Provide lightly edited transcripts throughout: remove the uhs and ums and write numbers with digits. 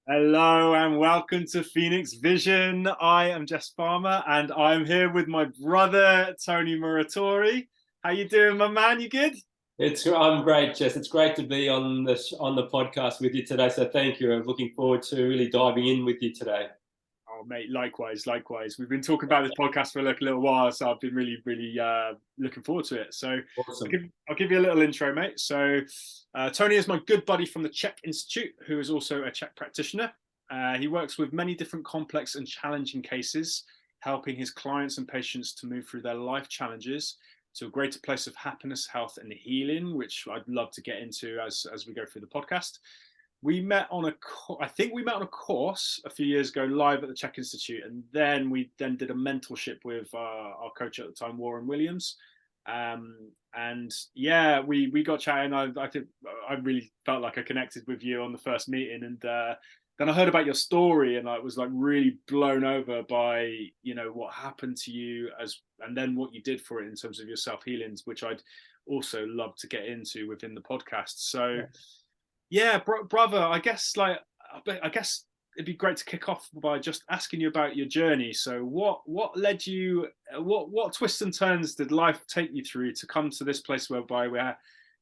Hello and welcome to Phoenix Vision. I am Jess Farmer and I'm here with my brother Tony Muratori. How you doing, my man? You good? I'm great, Jess. It's great to be on the podcast with you today. So thank you. I'm looking forward to really diving in with you today. Oh, mate, likewise. We've been talking about this podcast for like a little while, so I've been really looking forward to it. So Awesome. I'll give you a little intro, mate. So Tony is my good buddy from the Chek Institute, who is also a Chek practitioner. He works with many different complex and challenging cases, helping his clients and patients to move through their life challenges to a greater place of happiness, health, and healing, which I'd love to get into as we go through the podcast. I think we met on a course a few years ago live at the Chek Institute, and then we did a mentorship with our coach at the time, Warren Williams. And yeah, we got chatting. I think I really felt like I connected with you on the first meeting, and then I heard about your story, and I was like really blown over by what happened to you and then what you did for it in terms of your self healings, which I'd also love to get into within the podcast. So. Yeah, brother. I guess it'd be great to kick off by just asking you about your journey. So, what led you? What twists and turns did life take you through to come to this place where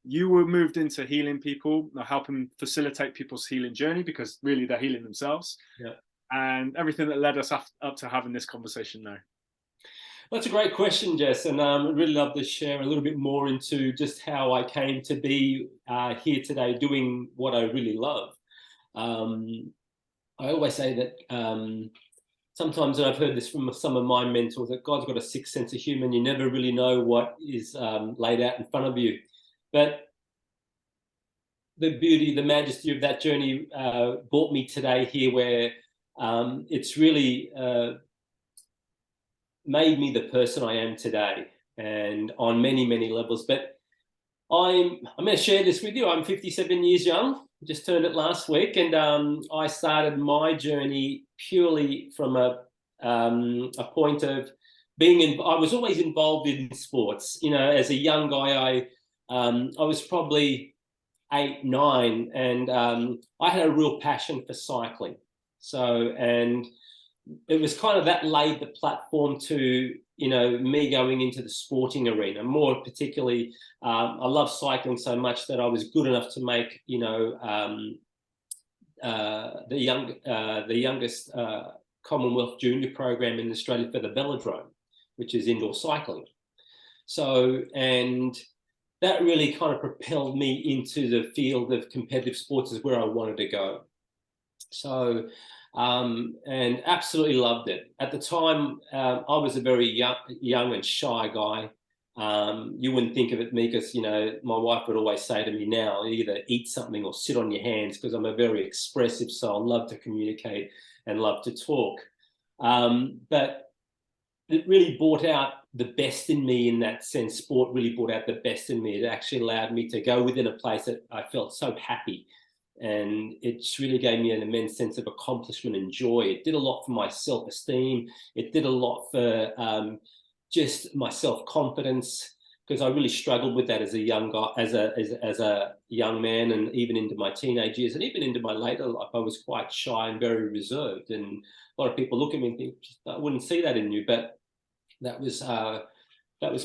you were moved into healing people, helping facilitate people's healing journey because really they're healing themselves, Yeah. and everything that led us up to having this conversation now. That's a great question, Jess, and I'd really love to share a little bit more into just how I came to be here today doing what I really love. I always say that sometimes, and I've heard this from some of my mentors, that God's got a sixth sense of humour and you never really know what is laid out in front of you. But the beauty, the majesty of that journey brought me today here where it's really made me the person I am today, and on many levels. But I'm going to share this with you. I'm 57 years young, just turned it last week, and I started my journey purely from a point of being I was always involved in sports. As a young guy, I was probably 8, 9, and I had a real passion for cycling. And it was kind of that laid the platform to me going into the sporting arena. More particularly, I love cycling so much that I was good enough to make the youngest Commonwealth Junior program in Australia for the velodrome, which is indoor cycling. And that really kind of propelled me into the field of competitive sports, is where I wanted to go. And absolutely loved it. At the time, I was a very young and shy guy. You wouldn't think of it me because, my wife would always say to me now, either eat something or sit on your hands, because I'm a very expressive soul, love to communicate and love to talk. But it really brought out the best in me in that sense. Sport really brought out the best in me. It actually allowed me to go within a place that I felt so happy. And it really gave me an immense sense of accomplishment and joy. It did a lot for my self-esteem. It did a lot for just my self-confidence, because I really struggled with that as a young guy, as a young man, and even into my teenage years, and even into my later life. I was quite shy and very reserved, and a lot of people look at me and think, I wouldn't see that in you. But that was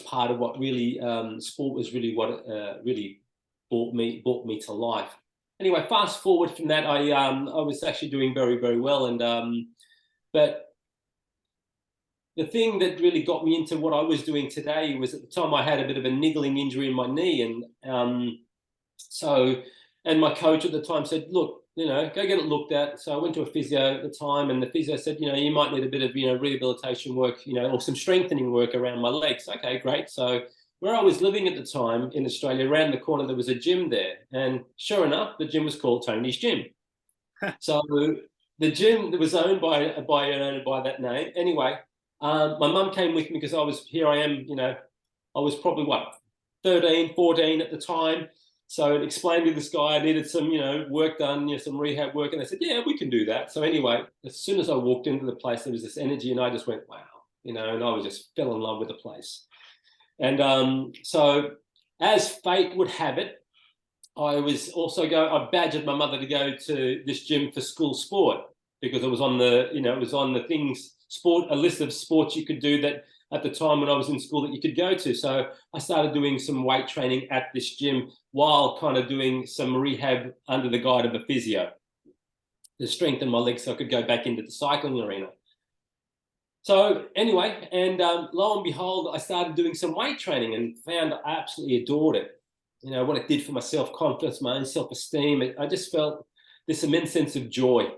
part of what really sport was really what really brought me to life. Anyway, fast forward from that, I was actually doing very well, and but the thing that really got me into what I was doing today was, at the time I had a bit of a niggling injury in my knee, and my coach at the time said, look, go get it looked at. So I went to a physio at the time, and the physio said, you might need a bit of rehabilitation work, or some strengthening work around my legs. Okay, great. So where I was living at the time in Australia, around the corner, there was a gym there. And sure enough, the gym was called Tony's Gym. So the gym that was owned by an owner by that name. Anyway, my mum came with me because I was probably 13, 14 at the time. So it explained to this guy I needed some, work done, some rehab work. And they said, yeah, we can do that. So anyway, as soon as I walked into the place, there was this energy, and I just went, wow, and I was just fell in love with the place. And so as fate would have it, I badgered my mother to go to this gym for school sport because it was on the, it was on the a list of sports you could do that at the time when I was in school that you could go to. So I started doing some weight training at this gym while kind of doing some rehab under the guide of a physio to strengthen my legs so I could go back into the cycling arena. So anyway, and lo and behold, I started doing some weight training and found I absolutely adored it. What it did for my self-confidence, my own self-esteem. I just felt this immense sense of joy.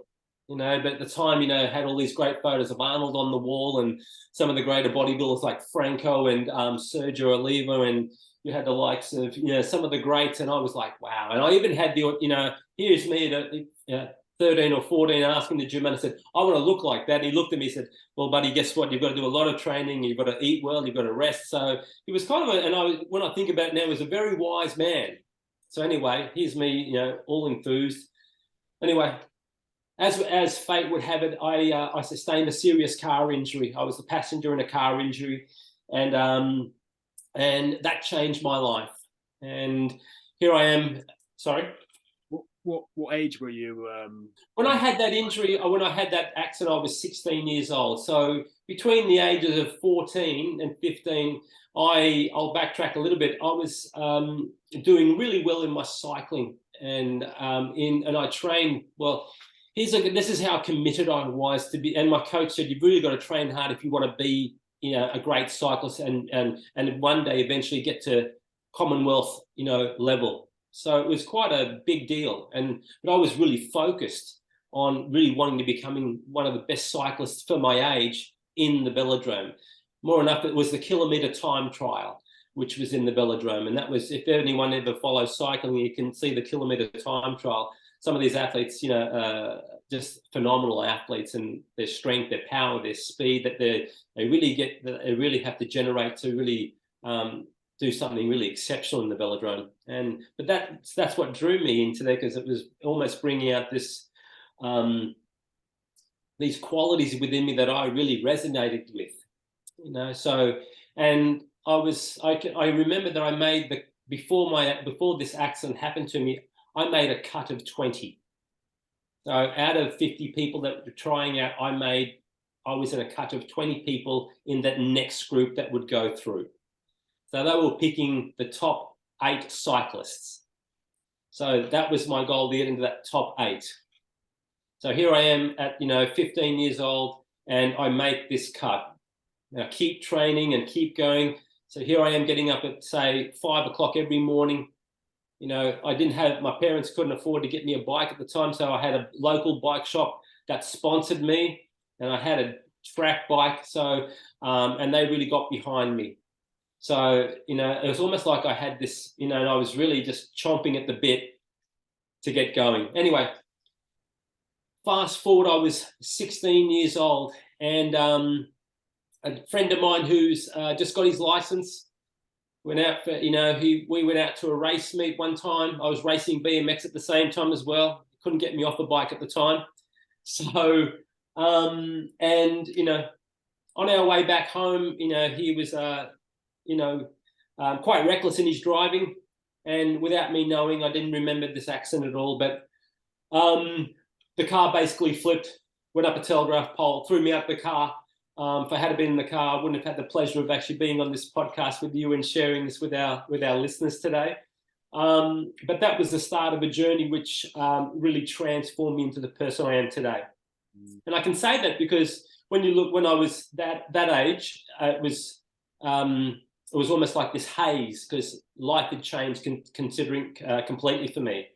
But at the time, had all these great photos of Arnold on the wall and some of the greater bodybuilders like Franco and Sergio Oliva, and you had the likes of, some of the greats, and I was like, wow. And I even had the, here's me at 13 or 14 asking the gym, and I said, I want to look like that. And he looked at me and said, well, buddy, guess what? You've got to do a lot of training. You've got to eat well. You've got to rest. So he was kind of when I think about it now, he was a very wise man. So anyway, here's me, all enthused. Anyway, as fate would have it, I sustained a serious car injury. I was the passenger in a car injury, and that changed my life. And here I am. Sorry. What age were you? When I had that injury, when I had that accident, I was 16 years old. So between the ages of 14 and 15, I'll backtrack a little bit. I was doing really well in my cycling, and I trained well. This is how committed I was to be. And my coach said, you've really got to train hard if you want to be, a great cyclist and one day eventually get to Commonwealth, level. So it was quite a big deal. But I was really focused on really wanting to becoming one of the best cyclists for my age in the velodrome. More enough, it was the kilometre time trial, which was in the velodrome. And that was, if anyone ever follows cycling, you can see the kilometre time trial. Some of these athletes, just phenomenal athletes, and their strength, their power, their speed that they really have to generate to really do something really exceptional in the velodrome. But that's what drew me into that, because it was almost bringing out this these qualities within me that I really resonated with. So, and I remember that I made before this accident happened to me, I made a cut of 20. So out of 50 people that were trying out, I was in a cut of 20 people in that next group that would go through. So they were picking the top 8 cyclists. So that was my goal, to get into that top 8. So here I am at 15 years old, and I make this cut. Now keep training and keep going. So here I am getting up at, say, 5 o'clock every morning. My parents couldn't afford to get me a bike at the time, so I had a local bike shop that sponsored me, and I had a track bike. So, and they really got behind me. So, it was almost like I had this, and I was really just chomping at the bit to get going. Anyway, fast forward, I was 16 years old, and a friend of mine who's just got his license went out for, we went out to a race meet one time. I was racing BMX at the same time as well. Couldn't get me off the bike at the time. So, on our way back home, he was, quite reckless in his driving. And without me knowing, I didn't remember this accident at all. But the car basically flipped, went up a telegraph pole, threw me out the car. If I had been in the car, I wouldn't have had the pleasure of actually being on this podcast with you and sharing this with our listeners today. But that was the start of a journey which really transformed me into the person I am today. And I can say that because when I was that age, it was almost like this haze, because life had changed considering completely for me.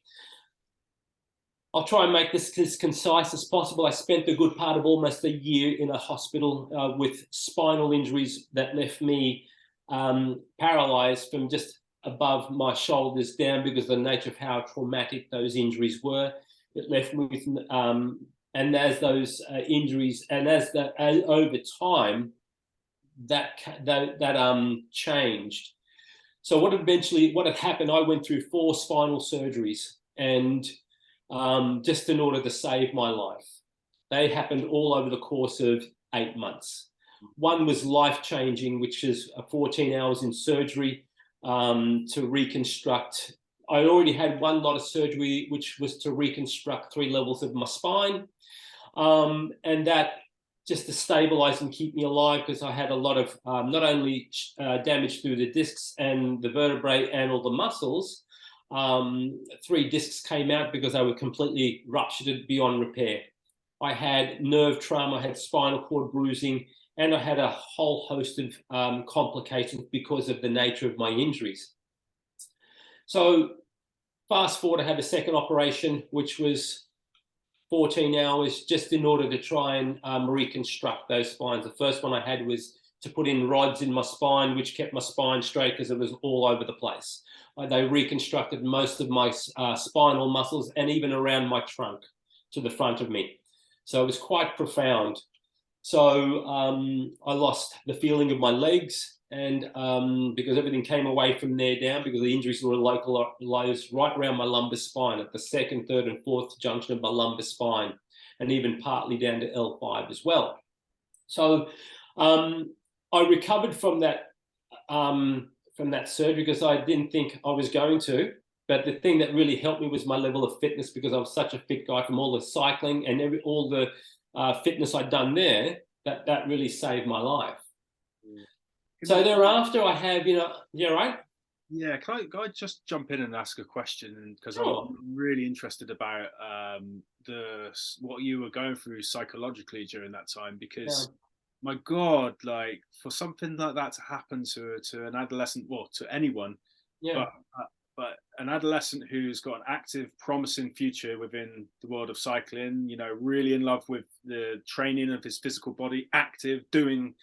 I'll try and make this as concise as possible. I spent a good part of almost a year in a hospital with spinal injuries that left me paralyzed from just above my shoulders down because of the nature of how traumatic those injuries were. It left me with, and as those injuries, and over time, that changed. So what had happened, I went through 4 spinal surgeries, and just in order to save my life. They happened all over the course of 8 months. One was life-changing, which is 14 hours in surgery to reconstruct I already had one lot of surgery, which was to reconstruct 3 levels of my spine. And that just to stabilize and keep me alive, because I had a lot of not only damage through the discs and the vertebrae and all the muscles. 3 discs came out because they were completely ruptured beyond repair. I had nerve trauma, I had spinal cord bruising, and I had a whole host of complications because of the nature of my injuries. So fast forward, I had a second operation, which was 14 hours just in order to try and reconstruct those spines. The first one I had was to put in rods in my spine, which kept my spine straight because it was all over the place. They reconstructed most of my spinal muscles and even around my trunk to the front of me. So it was quite profound. So I lost the feeling of my legs, and because everything came away from there down, because the injuries were localized right around my lumbar spine at the 2nd, 3rd, and 4th junction of my lumbar spine, and even partly down to L5 as well. So I recovered from that surgery because I didn't think I was going to. But the thing that really helped me was my level of fitness, because I was such a fit guy from all the cycling and all the fitness I'd done there. That really saved my life. So thereafter, I have, yeah, right? Yeah, can I just jump in and ask a question? Because Sure. I'm really interested about what you were going through psychologically during that time. Because my God, like for something like that to happen to an adolescent, well, to anyone, Yeah. but an adolescent who's got an active, promising future within the world of cycling, really in love with the training of his physical body, active, doing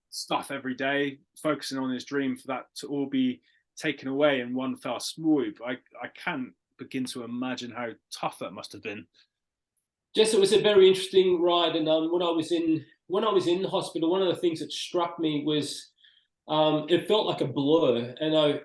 stuff every day, focusing on his dream, for that to all be taken away in one fell swoop. I can't begin to imagine how tough that must have been. Jess, it was a very interesting ride, and when I was in the hospital, one of the things that struck me was it felt like a blur, and I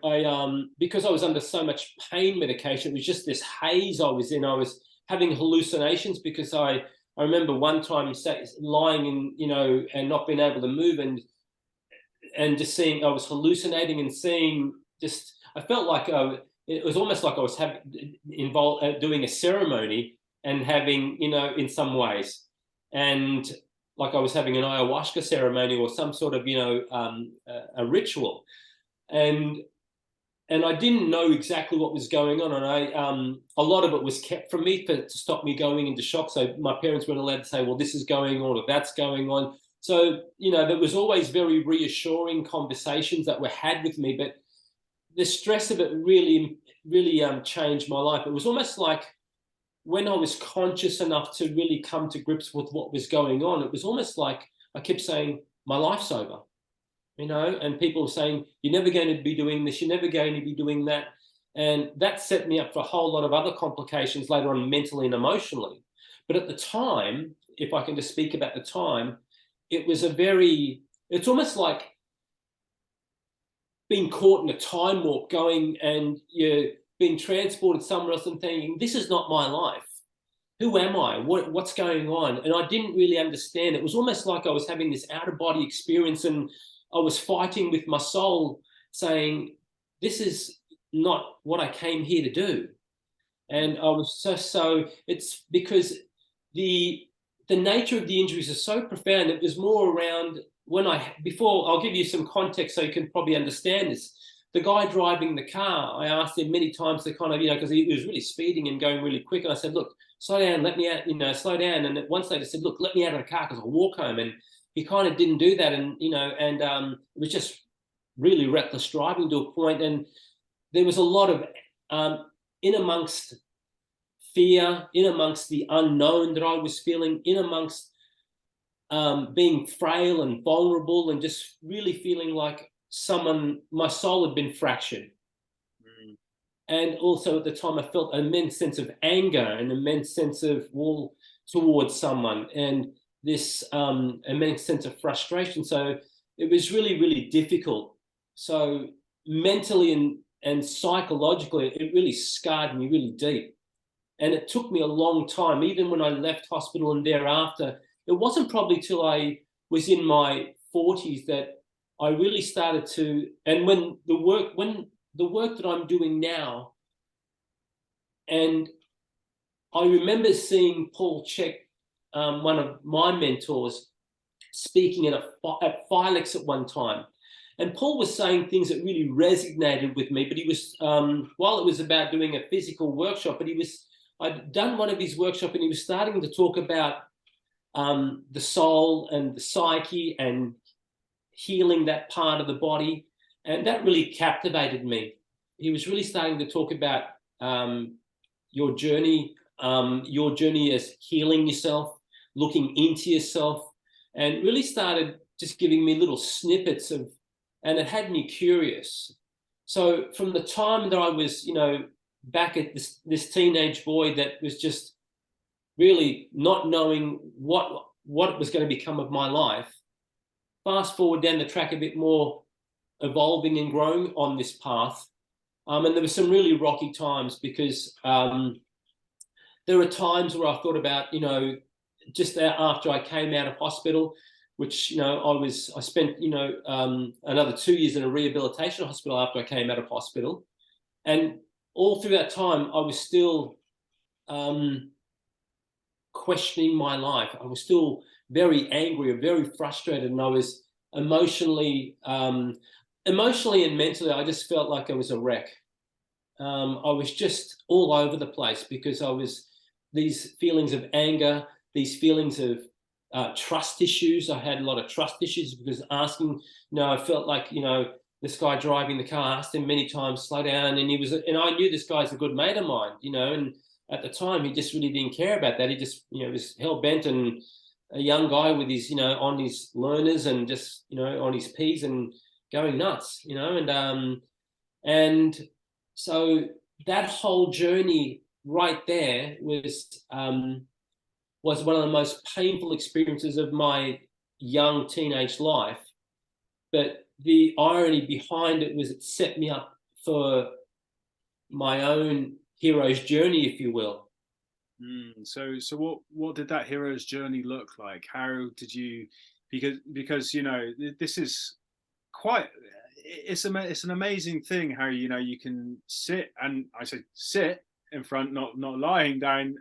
because I was under so much pain medication, it was just this haze I was in. I was having hallucinations because I remember one time lying in, and not being able to move, and just seeing, I was hallucinating and seeing, just, I felt like it was almost like I was involved doing a ceremony and having, in some ways, and like I was having an ayahuasca ceremony or some sort of, a ritual, and I didn't know exactly what was going on, and a lot of it was kept from me to stop me going into shock. So my parents weren't allowed to say, well, this is going on or that's going on. So, there was always very reassuring conversations that were had with me, but the stress of it really, really changed my life. It was almost like when I was conscious enough to really come to grips with what was going on, it was almost like I kept saying, my life's over, and people were saying, you're never going to be doing this, you're never going to be doing that. And that set me up for a whole lot of other complications later on, mentally and emotionally. But at the time, if I can just speak about the time, it's almost like being caught in a time warp, going and you're being transported somewhere else and thinking, this is not my life. Who am I? What's going on? And I didn't really understand. It was almost like I was having this out-of-body experience, and I was fighting with my soul saying, this is not what I came here to do. And I was so it's because the nature of the injuries is so profound. It was more around before I'll give you some context so you can probably understand this. The guy driving the car, I asked him many times to kind of, because he was really speeding and going really quick. And I said, look, slow down, let me out, slow down. And once they just said, look, let me out of the car because I'll walk home. And he kind of didn't do that. And, it was just really reckless driving to a point. And there was a lot of, in amongst fear, in amongst the unknown that I was feeling, in amongst being frail and vulnerable, and just really feeling like my soul had been fractured. And also at the time, I felt an immense sense of anger, an immense sense of will towards someone, and this immense sense of frustration. So it was really, really difficult. So mentally and psychologically, it really scarred me really deep. And it took me a long time, even when I left hospital and thereafter. It wasn't probably till I was in my 40s that I really started to, and when the work that I'm doing now And I remember seeing Paul Chek, one of my mentors, speaking at Philex at one time. And Paul was saying things that really resonated with me, but he was, while it was about doing a physical workshop, but I'd done one of his workshops and he was starting to talk about the soul and the psyche and healing that part of the body. And that really captivated me. He was really starting to talk about your journey as healing yourself, looking into yourself, and really started just giving me little snippets of, and it had me curious. So from the time that I was, back at this teenage boy that was just really not knowing what was going to become of my life, fast forward down the track a bit more, evolving and growing on this path. And there were some really rocky times because there were times where I thought about, just after I came out of hospital, which, I spent, another 2 years in a rehabilitation hospital after I came out of hospital. And all through that time, I was still questioning my life. I was still very angry or very frustrated, and I was emotionally and mentally, I just felt like I was a wreck. I was just all over the place because these feelings of anger, these feelings of trust issues. I had a lot of trust issues because asking, I felt like, this guy driving the car, asked him many times, slow down. And I knew this guy's a good mate of mine, and at the time he just really didn't care about that. He just, was hell bent, and a young guy with his, on his learners and just, on his P's and going nuts, and so that whole journey right there was one of the most painful experiences of my young teenage life. But the irony behind it was it set me up for my own hero's journey, if you will. So what did that hero's journey look like? How did you, because this is quite, it's an amazing thing how you can sit, and I say sit in front, not lying down,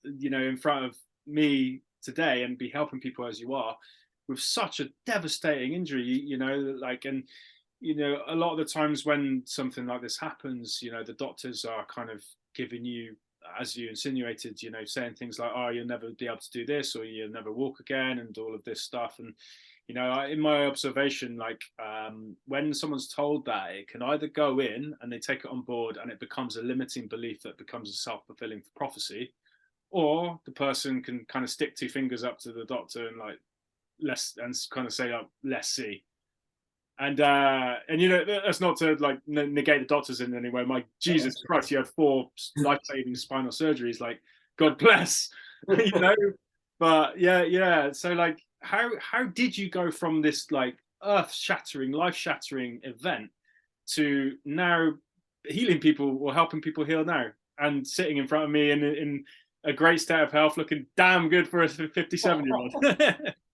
in front of me today and be helping people as you are with such a devastating injury, and a lot of the times when something like this happens, the doctors are kind of giving you, as you insinuated, saying things like, oh, you'll never be able to do this, or you'll never walk again, and all of this stuff. And in my observation, when someone's told that, it can either go in and they take it on board and it becomes a limiting belief that becomes a self-fulfilling prophecy, or the person can kind of stick two fingers up to the doctor and kind of say, let's see. And that's not to negate the doctors in any way. My Jesus Christ, you had 4 life-saving spinal surgeries. God bless, But yeah. So how did you go from this earth-shattering, life-shattering event to now healing people or helping people heal now, and sitting in front of me in a great state of health, looking damn good for a 57-year-old?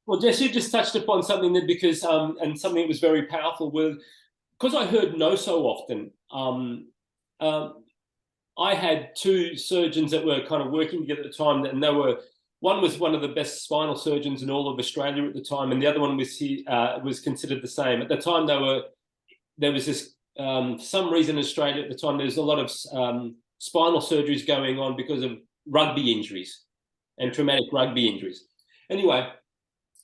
Well, Jess, you just touched upon something that and something that was very powerful because I heard no so often. I had 2 surgeons that were kind of working together at the time, and one was one of the best spinal surgeons in all of Australia at the time, and the other one was considered the same. At the time, there was this, for some reason in Australia at the time, there was a lot of spinal surgeries going on because of rugby injuries and traumatic rugby injuries. Anyway,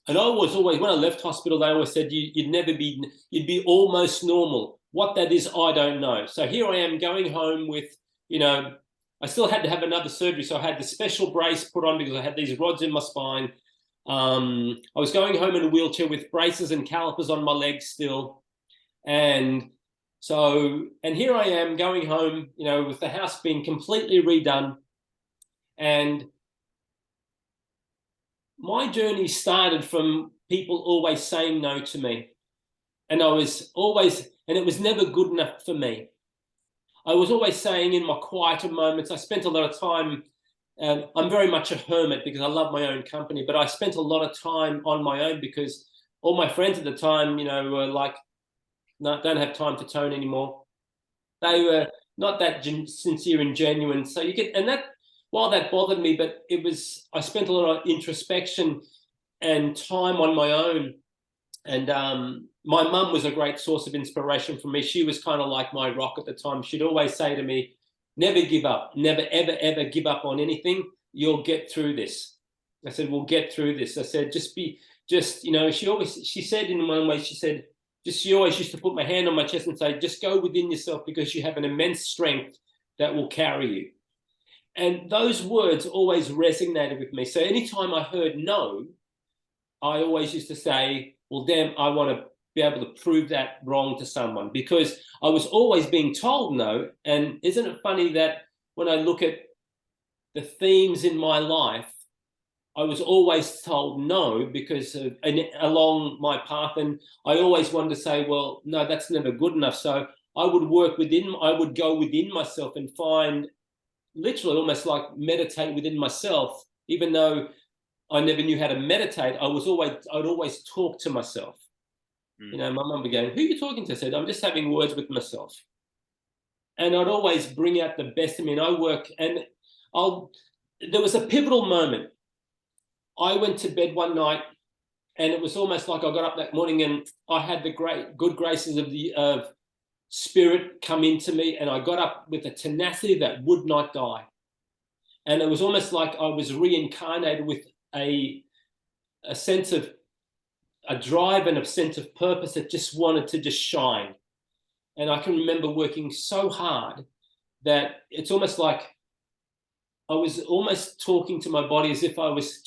and I was always, when I left hospital, they always said you'd be almost normal. What that is, I don't know. So here I am going home with, I still had to have another surgery. So I had the special brace put on because I had these rods in my spine. I was going home in a wheelchair with braces and calipers on my legs still. And here I am going home, with the house being completely redone. And my journey started from people always saying no to me. And it was never good enough for me. I was always saying in my quieter moments, I spent a lot of time, I'm very much a hermit because I love my own company, but I spent a lot of time on my own because all my friends at the time, were like, no, don't have time to tone anymore. They not that sincere and genuine. So you get, and that, while that bothered me, but I spent a lot of introspection and time on my own. And my mum was a great source of inspiration for me. She was kind of like my rock at the time. She'd always say to me, never give up, never, ever, ever give up on anything. You'll get through this. I said, we'll get through this. I said, you know, she said in one way, she always used to put my hand on my chest and say, just go within yourself, because you have an immense strength that will carry you. And those words always resonated with me. So anytime I heard no, I always used to say, well, damn, I want to be able to prove that wrong to someone, because I was always being told no. And isn't it funny that when I look at the themes in my life, I was always told no because along my path, and I always wanted to say, well, no, that's never good enough. So I would go within myself and find, literally almost like meditate within myself, even though I never knew how to meditate. I'd always talk to myself. You know, my mum would go, who are you talking to? I said, I'm just having words with myself. And I'd always bring out the best in me. And there was a pivotal moment. I went to bed one night, and it was almost like I got up that morning and I had the good graces of spirit come into me, and I got up with a tenacity that would not die. And it was almost like I was reincarnated with a sense of a drive and a sense of purpose that just wanted to just shine. And I can remember working so hard that it's almost like I was almost talking to my body as if I was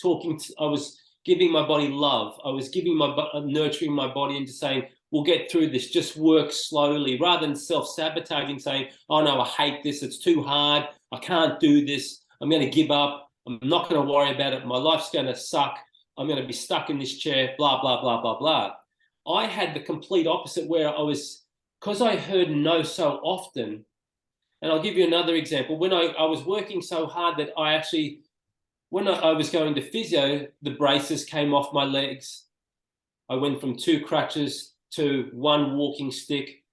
giving my body love. I was nurturing my body into saying, we'll get through this, just work slowly, rather than self-sabotaging, saying, oh no, I hate this, it's too hard, I can't do this, I'm going to give up, I'm not going to worry about it, my life's going to suck, I'm going to be stuck in this chair, blah, blah, blah, blah, blah. I had the complete opposite, where because I heard no so often. And I'll give you another example. When I was working so hard that when I was going to physio, the braces came off my legs. I went from 2 crutches to 1 walking stick.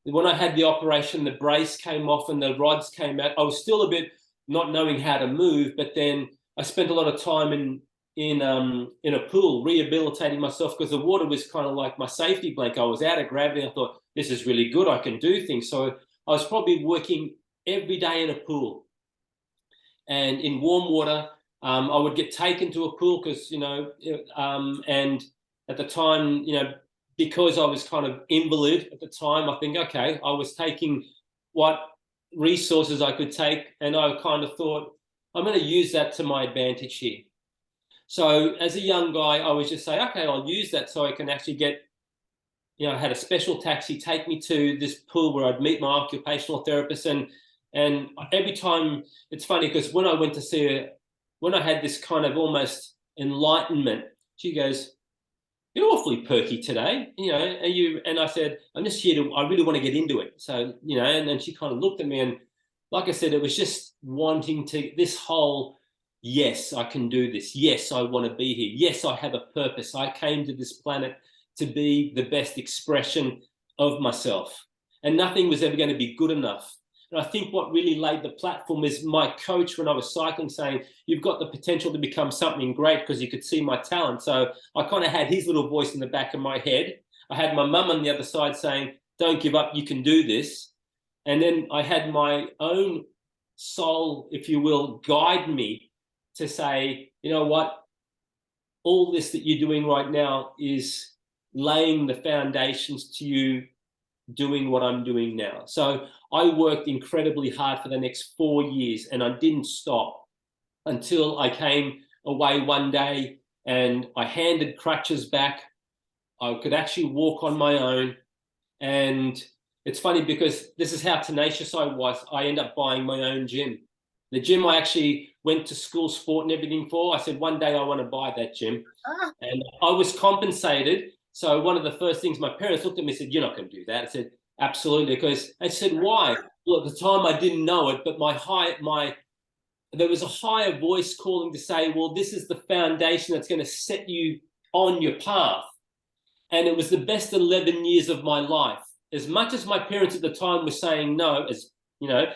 When I had the operation, the brace came off and the rods came out. I was still a bit not knowing how to move, but then I spent a lot of time in a pool rehabilitating myself, because the water was kind of like my safety blanket. I was out of gravity. I thought, this is really good, I can do things. So I was probably working every day in a pool, and in warm water. I would get taken to a pool because, you know, and at the time, you know, because I was kind of invalid at the time, I think, okay, I was taking what resources I could take, and I kind of thought, I'm going to use that to my advantage here. So as a young guy, I would just say, okay, I'll use that so I can actually get, you know, I had a special taxi take me to this pool where I'd meet my occupational therapist. And every time, it's funny, because when I went to see her, when I had this kind of almost enlightenment, she goes, you're awfully perky today, you know, and I said, I'm just here I really want to get into it. So, you know, and then she kind of looked at me, and like I said, it was just wanting this whole, yes, I can do this. Yes, I want to be here. Yes, I have a purpose. I came to this planet to be the best expression of myself, and nothing was ever going to be good enough. And I think what really laid the platform is my coach when I was cycling saying, you've got the potential to become something great, because he could see my talent. So I kind of had his little voice in the back of my head. I had my mum on the other side saying, don't give up, you can do this. And then I had my own soul, if you will, guide me to say, you know what, all this that you're doing right now is laying the foundations to you doing what I'm doing now. So I worked incredibly hard for the next 4 years, and I didn't stop until I came away one day and I handed crutches back. I could actually walk on my own. And it's funny, because this is how tenacious I was. I ended up buying my own gym. The gym I actually went to school sport and everything for, I said, one day I want to buy that gym. And I was compensated. So one of the first things, my parents looked at me and said, you're not going to do that. I said, absolutely. Because I said, why? Well, at the time I didn't know it, but there was a higher voice calling to say, well, this is the foundation that's going to set you on your path. And it was the best 11 years of my life. As much as my parents at the time were saying no, as you know,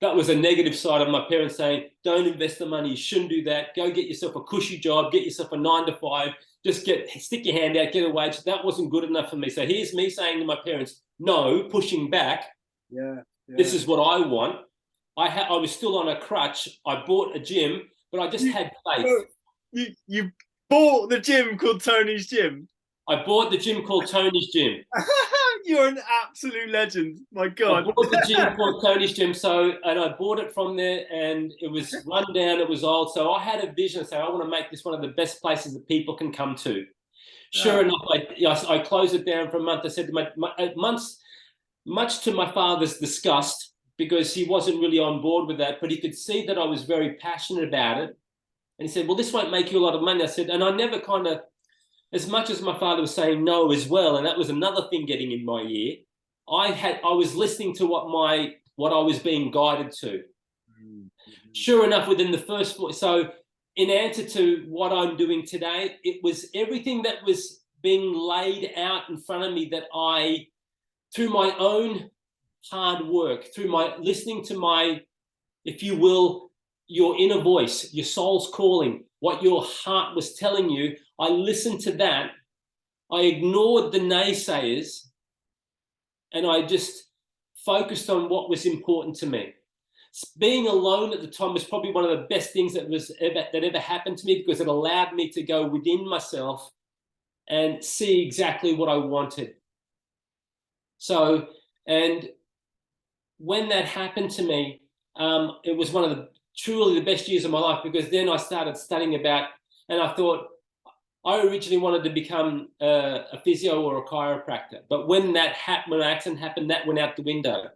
that was a negative side of my parents saying, don't invest the money, you shouldn't do that, go get yourself a cushy job, get yourself a 9 to 5, just stick your hand out, get a wage. That wasn't good enough for me. So here's me saying to my parents, no, pushing back. Yeah. This is what I want. I was still on a crutch. I bought a gym, but I just had faith. You bought the gym called Tony's Gym? I bought the gym called Tony's Gym. You're an absolute legend. My God. I bought the gym called Tony's Gym. And I bought it from there, and it was run down. It was old. So I had a vision. So I want to make this one of the best places that people can come to. Sure enough, I closed it down for a month. I said to much to my father's disgust, because he wasn't really on board with that, but he could see that I was very passionate about it. And he said, well, this won't make you a lot of money. I said, and I never kind of, as much as my father was saying no as well, and that was another thing getting in my ear, I was listening to what I was being guided to. Mm-hmm. Sure enough, within the first, so in answer to what I'm doing today, it was everything that was being laid out in front of me that I, through my own hard work, through my listening to my, if you will, your inner voice, your soul's calling, what your heart was telling you, I listened to that. I ignored the naysayers, and I just focused on what was important to me. Being alone at the time was probably one of the best things that ever happened to me, because it allowed me to go within myself and see exactly what I wanted. So, and when that happened to me, it was one of the truly the best years of my life, because then I started studying about, and I thought, I originally wanted to become a physio or a chiropractor, but when that happened, when an accident happened, that went out the window.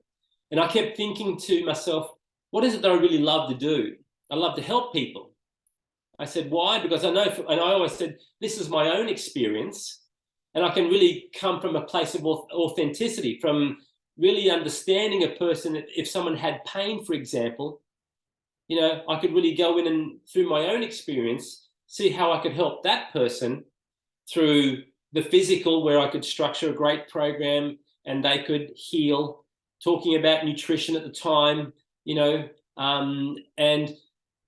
And I kept thinking to myself, what is it that I really love to do? I love to help people. I said, why? Because I know, and I always said, this is my own experience, and I can really come from a place of authenticity, from really understanding a person. If someone had pain, for example, you know, I could really go in and through my own experience, see how I could help that person through the physical, where I could structure a great program and they could heal, talking about nutrition at the time, you know, and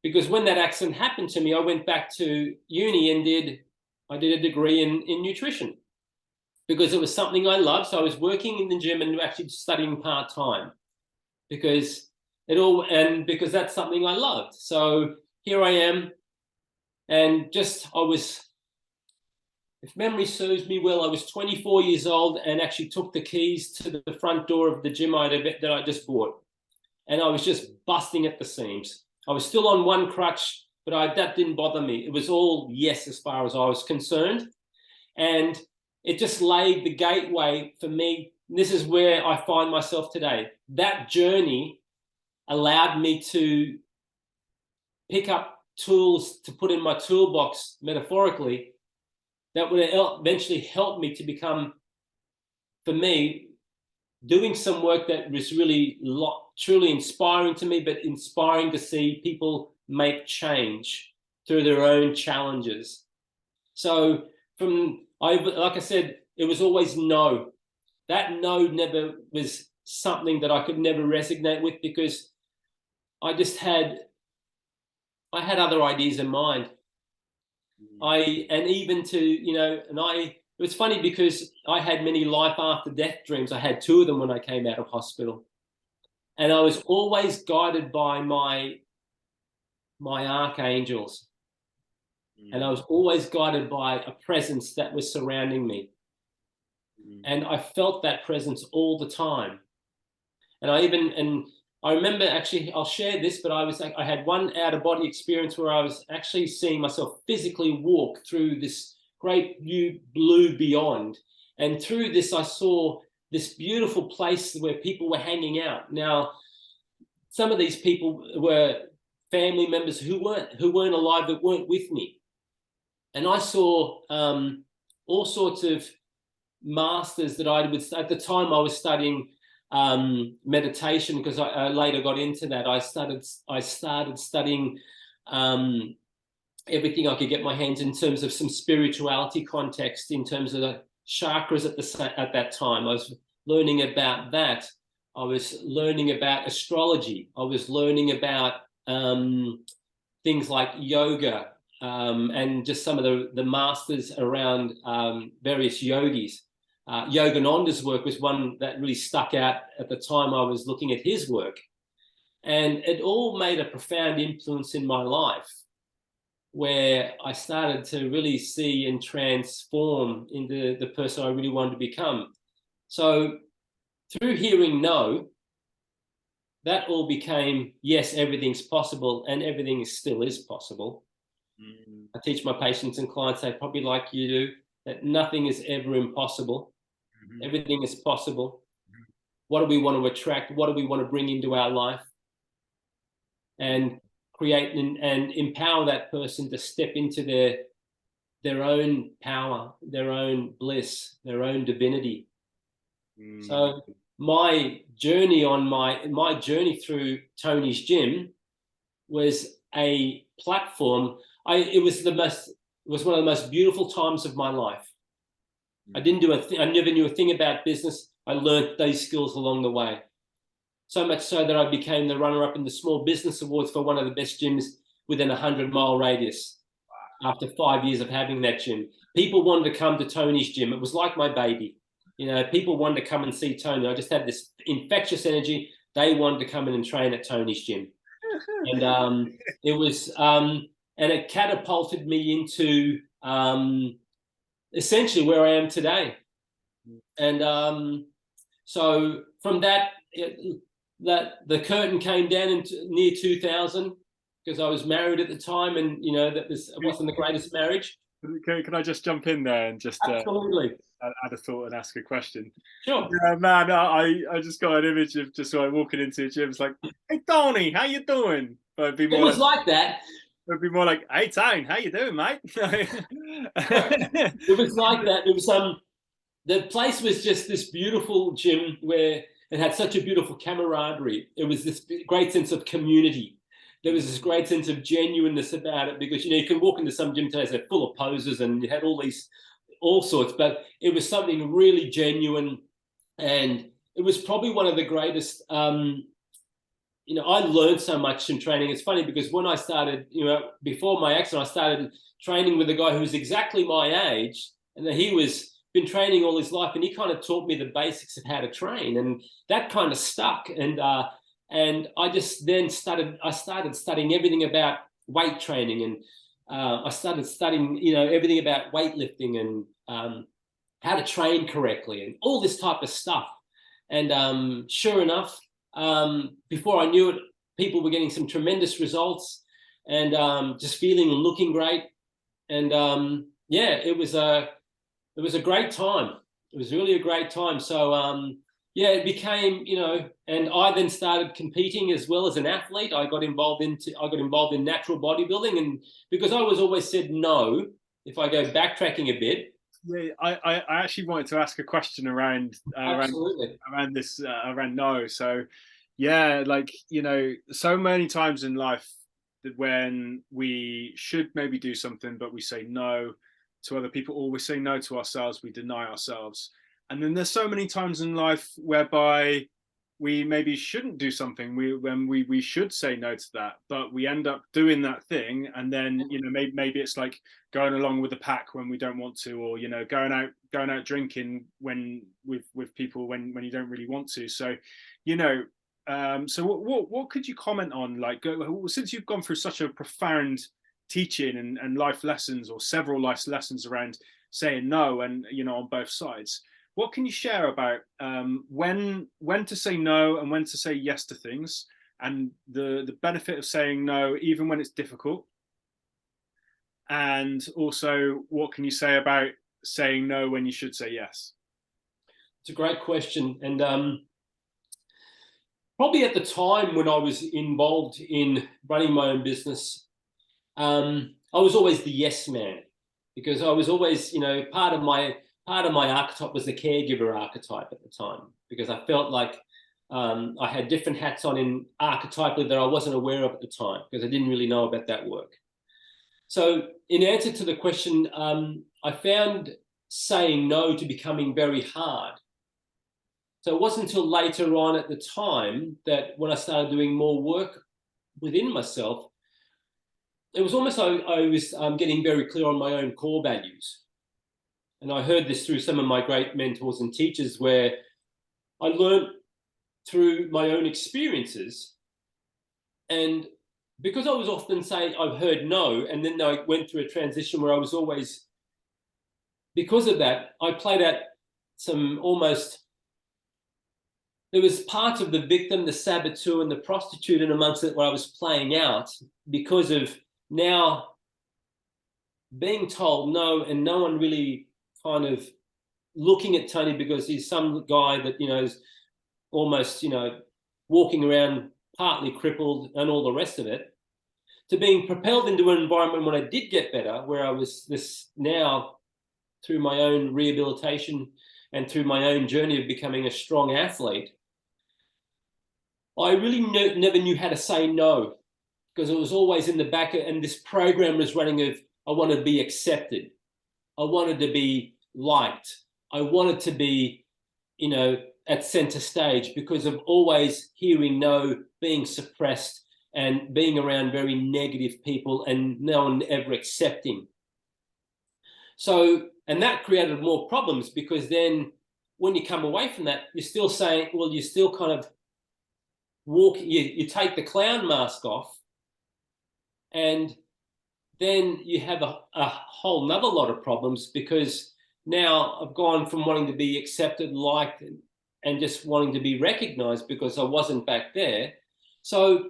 because when that accident happened to me, I went back to uni and I did a degree in nutrition, because it was something I loved. So I was working in the gym and actually studying part-time, because because that's something I loved. So here I am, and if memory serves me well, I was 24 years old and actually took the keys to the front door of the gym that I just bought. And I was just busting at the seams. I was still on one crutch, but that didn't bother me. It was all yes as far as I was concerned. And it just laid the gateway for me. This is where I find myself today. That journey allowed me to pick up tools to put in my toolbox, metaphorically, that would eventually help me to become, for me, doing some work that was really truly inspiring to me, but inspiring to see people make change through their own challenges. So like I said, it was always no. That no never was something that I could never resonate with, because I had other ideas in mind. It was funny because I had many life after death dreams. I had 2 of them when I came out of hospital. And I was always guided by my archangels. And I was always guided by a presence that was surrounding me. And I felt that presence all the time. And I remember, actually, I'll share this, but I had one out-of-body experience where I was actually seeing myself physically walk through this great blue beyond. And through this, I saw this beautiful place where people were hanging out. Now, some of these people were family members who weren't alive, that weren't with me. And I saw all sorts of masters that at the time I was studying meditation, because I later got into that. I started studying everything I could get my hands in terms of some spirituality context, in terms of the chakras at that time. I was learning about that. I was learning about astrology. I was learning about things like yoga, and just some of the masters around various yogis. Yogananda's work was one that really stuck out at the time I was looking at his work. And it all made a profound influence in my life, where I started to really see and transform into the person I really wanted to become. So through hearing no, that all became, yes, everything's possible, and everything still is possible. I teach my patients and clients, they probably like you do, that nothing is ever impossible. Everything is possible. What do we want to attract? What do we want to bring into our life? And create and empower that person to step into their own power, their own bliss, their own divinity. So my journey my journey through Tony's gym was a platform. It was one of the most beautiful times of my life. I never knew a thing about business. I learned these skills along the way. So much so that I became the runner-up in the Small Business Awards for one of the best gyms within a 100-mile radius. After 5 years of having that gym, people wanted to come to Tony's gym. It was like my baby. You know, people wanted to come and see Tony. I just had this infectious energy. They wanted to come in and train at Tony's gym. And it catapulted me into essentially where I am today. And so from that the curtain came down in near 2000, because I was married at the time, and it wasn't the greatest marriage. Can I just jump in there and just absolutely add a thought and ask a question? Sure. Man, I just got an image of just like walking into a gym. It's like, hey Tony, how you doing? But it'd be more it was like that. It'd be more like, hey Tone, how you doing, mate? It was like that. It was the place was just this beautiful gym where it had such a beautiful camaraderie. It was this great sense of community. There was this great sense of genuineness about it, because you can walk into some gym today they're full of poses and you had all sorts, but it was something really genuine. And it was probably one of the greatest. I learned so much in training. It's funny because when I started, before my accident, I started training with a guy who was exactly my age, and he was been training all his life, and he kind of taught me the basics of how to train, and that kind of stuck. And I just then started studying everything about weight training, and I started studying everything about weightlifting and how to train correctly and all this type of stuff. And sure enough, before I knew it, people were getting some tremendous results, and just feeling and looking great. And it was a great time. It was really a great time. So it became, and I then started competing as well as an athlete. I got involved in natural bodybuilding, and because I was always said no, if I go backtracking a bit. Yeah, I actually wanted to ask a question around no. So yeah, so many times in life that when we should maybe do something, but we say no to other people, or we say no to ourselves, we deny ourselves. And then there's so many times in life whereby we maybe shouldn't do something, we should say no to that, but we end up doing that thing. And then maybe it's like going along with the pack when we don't want to, or going out drinking with people when you don't really want to. So so what could you comment on, since you've gone through such a profound teaching and life lessons, or several life lessons around saying no, and on both sides, what can you share about when to say no and when to say yes to things, and the benefit of saying no even when it's difficult? And also, what can you say about saying no when you should say yes? It's a great question. And probably at the time when I was involved in running my own business, I was always the yes man, because I was always, part of my archetype was the caregiver archetype at the time, because I felt like I had different hats on in archetypally that I wasn't aware of at the time, because I didn't really know about that work. So in answer to the question, I found saying no to becoming very hard. So it wasn't until later on at the time that when I started doing more work within myself, it was almost like I was getting very clear on my own core values. And I heard this through some of my great mentors and teachers, where I learned through my own experiences. And because I was often saying I've heard no, and then I went through a transition where I was always, because of that, I played out some almost, there was parts of the victim, the saboteur, and the prostitute in amongst it where I was playing out because of now being told no, and no one really kind of looking at Tony because he's some guy that, you know, is almost, you know, walking around partly crippled and all the rest of it, to being propelled into an environment when I did get better, where I was this now, through my own rehabilitation and through my own journey of becoming a strong athlete, I really never knew how to say no, because it was always in the back, and this program was running of, I wanted to be accepted. I wanted to be liked. I wanted to be, you know, at center stage, because of always hearing no, being suppressed, and being around very negative people and no one ever accepting. So, and that created more problems, because then when you come away from that, you're still saying, well, you're still kind of walking, you take the clown mask off, and then you have a whole nother lot of problems, because now I've gone from wanting to be accepted, liked, and just wanting to be recognized because I wasn't back there. So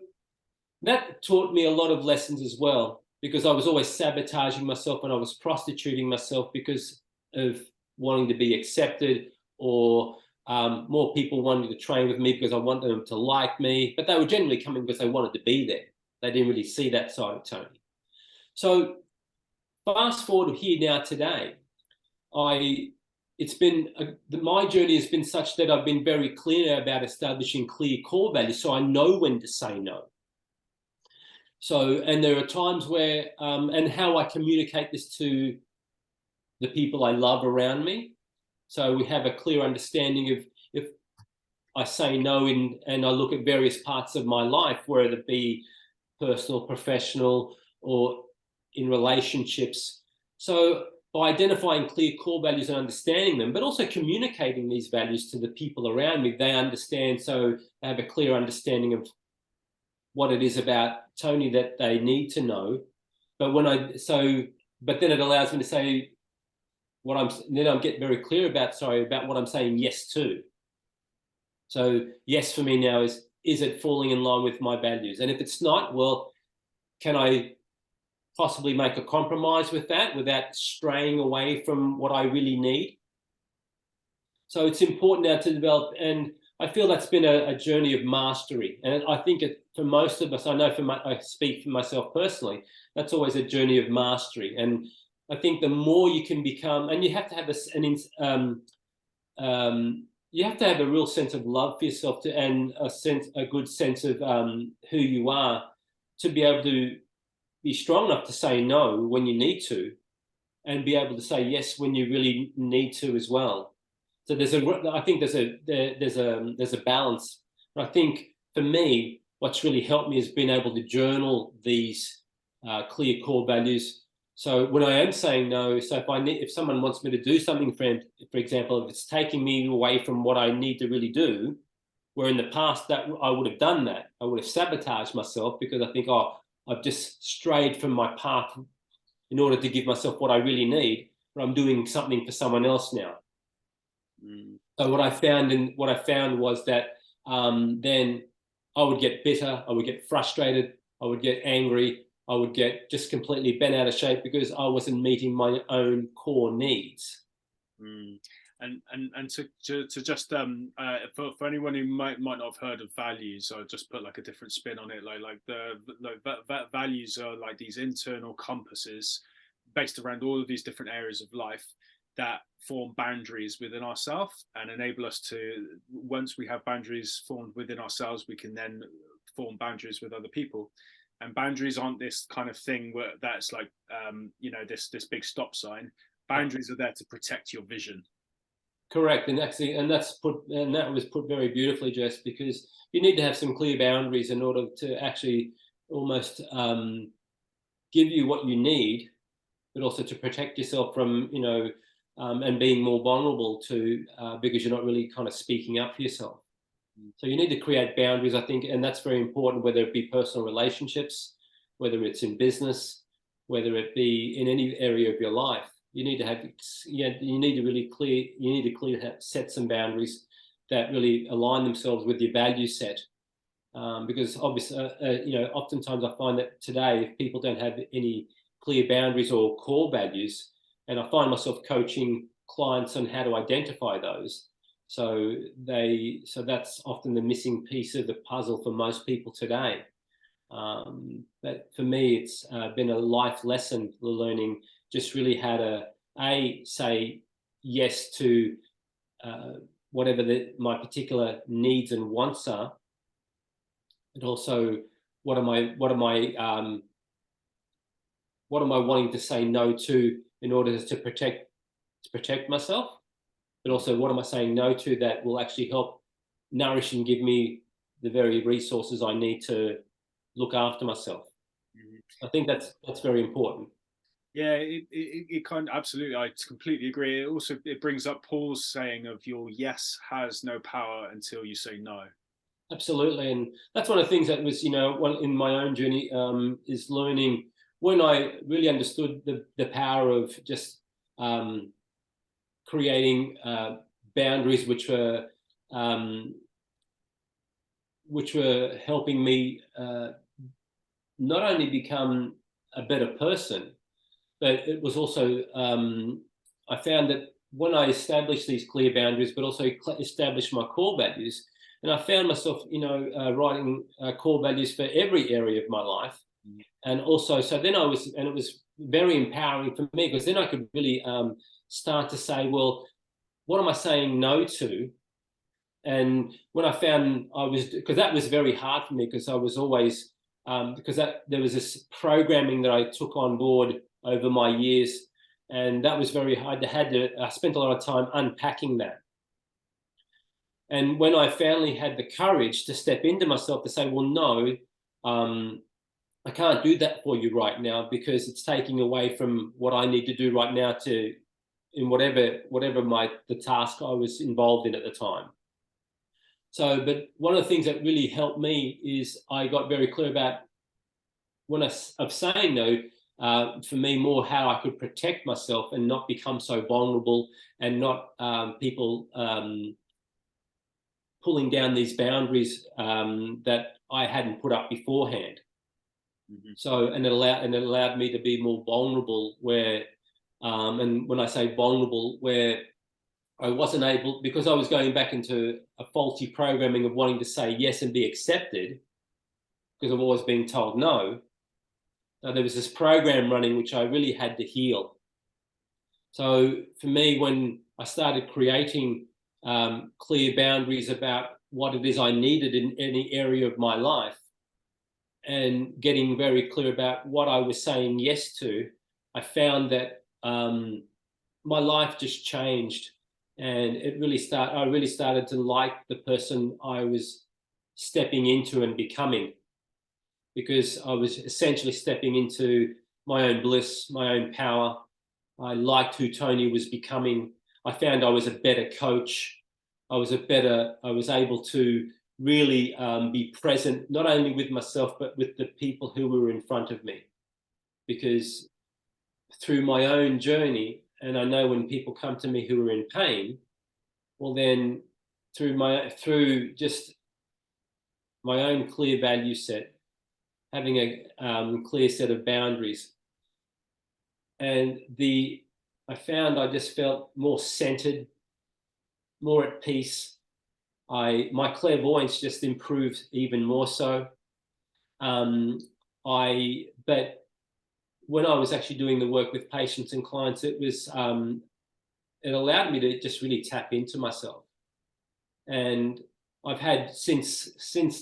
that taught me a lot of lessons as well, because I was always sabotaging myself and I was prostituting myself because of wanting to be accepted, or more people wanting to train with me because I wanted them to like me, but they were generally coming because they wanted to be there. They didn't really see that side of Tony. So fast forward to here now today, it's been my journey has been such that I've been very clear about establishing clear core values, so I know when to say no. So, and there are times where, and how I communicate this to the people I love around me. So we have a clear understanding of, if I say no and I look at various parts of my life, whether it be personal, professional, or in relationships. So by identifying clear core values and understanding them, but also communicating these values to the people around me, they understand, so they have a clear understanding of what it is about Tony that they need to know. But but then it allows me to say then I get very clear about what I'm saying yes to. So yes for me now is it falling in line with my values? And if it's not, well, can I possibly make a compromise with that without straying away from what I really need? So it's important now to develop, and I feel that's been a journey of mastery. And I think for most of us, I know I speak for myself personally, that's always a journey of mastery. And I think the more you can become, and you have to have you have to have a real sense of love for yourself and a good sense of who you are, to be able to be strong enough to say no when you need to, and be able to say yes when you really need to as well. So I think there's a balance. And I think for me, what's really helped me is being able to journal these clear core values. So when I am saying no, so if someone wants me to do something, for example, if it's taking me away from what I need to really do, where in the past that I would have done that, I would have sabotaged myself because I think, oh, I've just strayed from my path in order to give myself what I really need, but I'm doing something for someone else now. So what I found was that then I would get bitter, I would get frustrated, I would get angry, I would get just completely bent out of shape because I wasn't meeting my own core needs. And to just for anyone who might not have heard of values, I'll just put like a different spin on it. Like values are like these internal compasses based around all of these different areas of life that form boundaries within ourselves and enable us to, once we have boundaries formed within ourselves, we can then form boundaries with other people. And boundaries aren't this kind of thing where that's like this big stop sign. Boundaries are there to protect your vision. Correct, and that was put very beautifully, Jess, because you need to have some clear boundaries in order to actually almost give you what you need, but also to protect yourself from, and being more vulnerable to, because you're not really kind of speaking up for yourself. So you need to create boundaries, I think, and that's very important, whether it be personal relationships, whether it's in business, whether it be in any area of your life. You need to have, you need to set some boundaries that really align themselves with your value set. Because obviously, oftentimes I find that today, if people don't have any clear boundaries or core values, and I find myself coaching clients on how to identify those. So that's often the missing piece of the puzzle for most people today. But for me, it's been a life lesson, learning just really how to say yes to whatever my particular needs and wants are, and also what am I wanting to say no to in order to protect myself, but also what am I saying no to that will actually help nourish and give me the very resources I need to look after myself. I think that's very important. Yeah, it kind of, absolutely, I completely agree. It brings up Paul's saying of your yes has no power until you say no. Absolutely, and that's one of the things that was, in my own journey, is learning when I really understood the power of just creating boundaries which were helping me not only become a better person, but it was also, I found that when I established these clear boundaries, but also established my core values, and I found myself, writing core values for every area of my life. And also, so then it was very empowering for me, because then I could really start to say, well, what am I saying no to? And when I found because that was very hard for me, because I was always, because there was this programming that I took on board over my years, and that was very hard. I spent a lot of time unpacking that. And when I finally had the courage to step into myself to say, well, no, I can't do that for you right now, because it's taking away from what I need to do right now in whatever the task I was involved in at the time. So, but one of the things that really helped me is I got very clear about of saying no, for me, more how I could protect myself and not become so vulnerable, and not people pulling down these boundaries that I hadn't put up beforehand. So, and it allowed me to be more vulnerable, where, and when I say vulnerable, where I wasn't able, because I was going back into a faulty programming of wanting to say yes and be accepted, because I've always been told no. Now, there was this program running which I really had to heal. So for me, when I started creating clear boundaries about what it is I needed in any area of my life, and getting very clear about what I was saying yes to, I found that my life just changed, and I really started to like the person I was stepping into and becoming, because I was essentially stepping into my own bliss, my own power. I liked who Tony was becoming. I found I was a better coach. I was able to really be present, not only with myself, but with the people who were in front of me. Because through my own journey, and I know when people come to me who are in pain, well then through just my own clear value set, having a clear set of boundaries, and I found I just felt more centered, more at peace. My clairvoyance just improved even more so. But when I was actually doing the work with patients and clients, it allowed me to just really tap into myself. And I've had since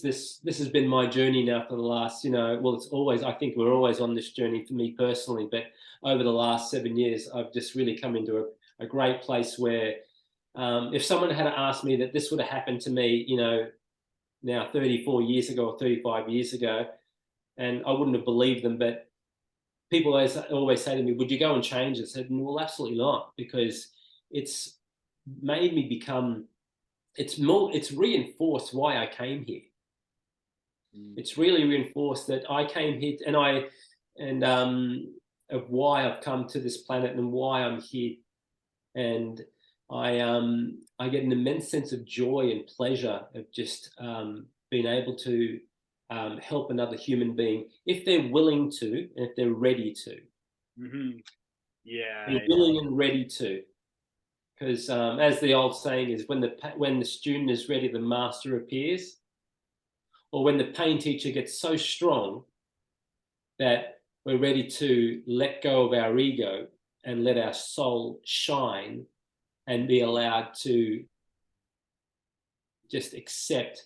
this has been my journey now for the last, it's always, I think we're always on this journey for me personally, but over the last 7 years, I've just really come into a great place where If someone had asked me that this would have happened to me, you know, now 34 years ago or 35 years ago, and I wouldn't have believed them, but people always say to me, would you go and change it? I said, well, absolutely not, because it's made me become, it's reinforced why I came here. It's really reinforced that I came here of why I've come to this planet and why I'm here. And I get an immense sense of joy and pleasure of just being able to help another human being if they're willing to and if they're ready to. Yeah, they're willing and ready to, because as the old saying is, when the student is ready, the master appears. Or when the pain teacher gets so strong that we're ready to let go of our ego and let our soul shine and be allowed to just accept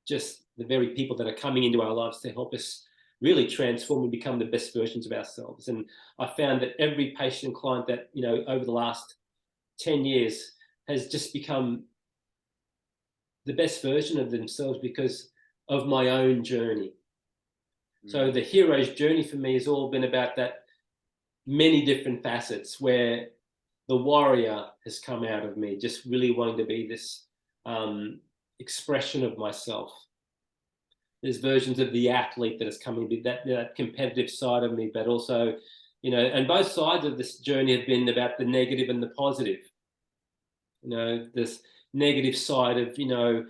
just the very people that are coming into our lives to help us really transform and become the best versions of ourselves. And I found that every patient and client that, you know, over the last 10 years has just become the best version of themselves because of my own journey. So the hero's journey for me has all been about that many different facets, where the warrior has come out of me, just really wanting to be this expression of myself. There's versions of the athlete that has come into that competitive side of me, but also, you know, and both sides of this journey have been about the negative and the positive. You know, this negative side of, you know,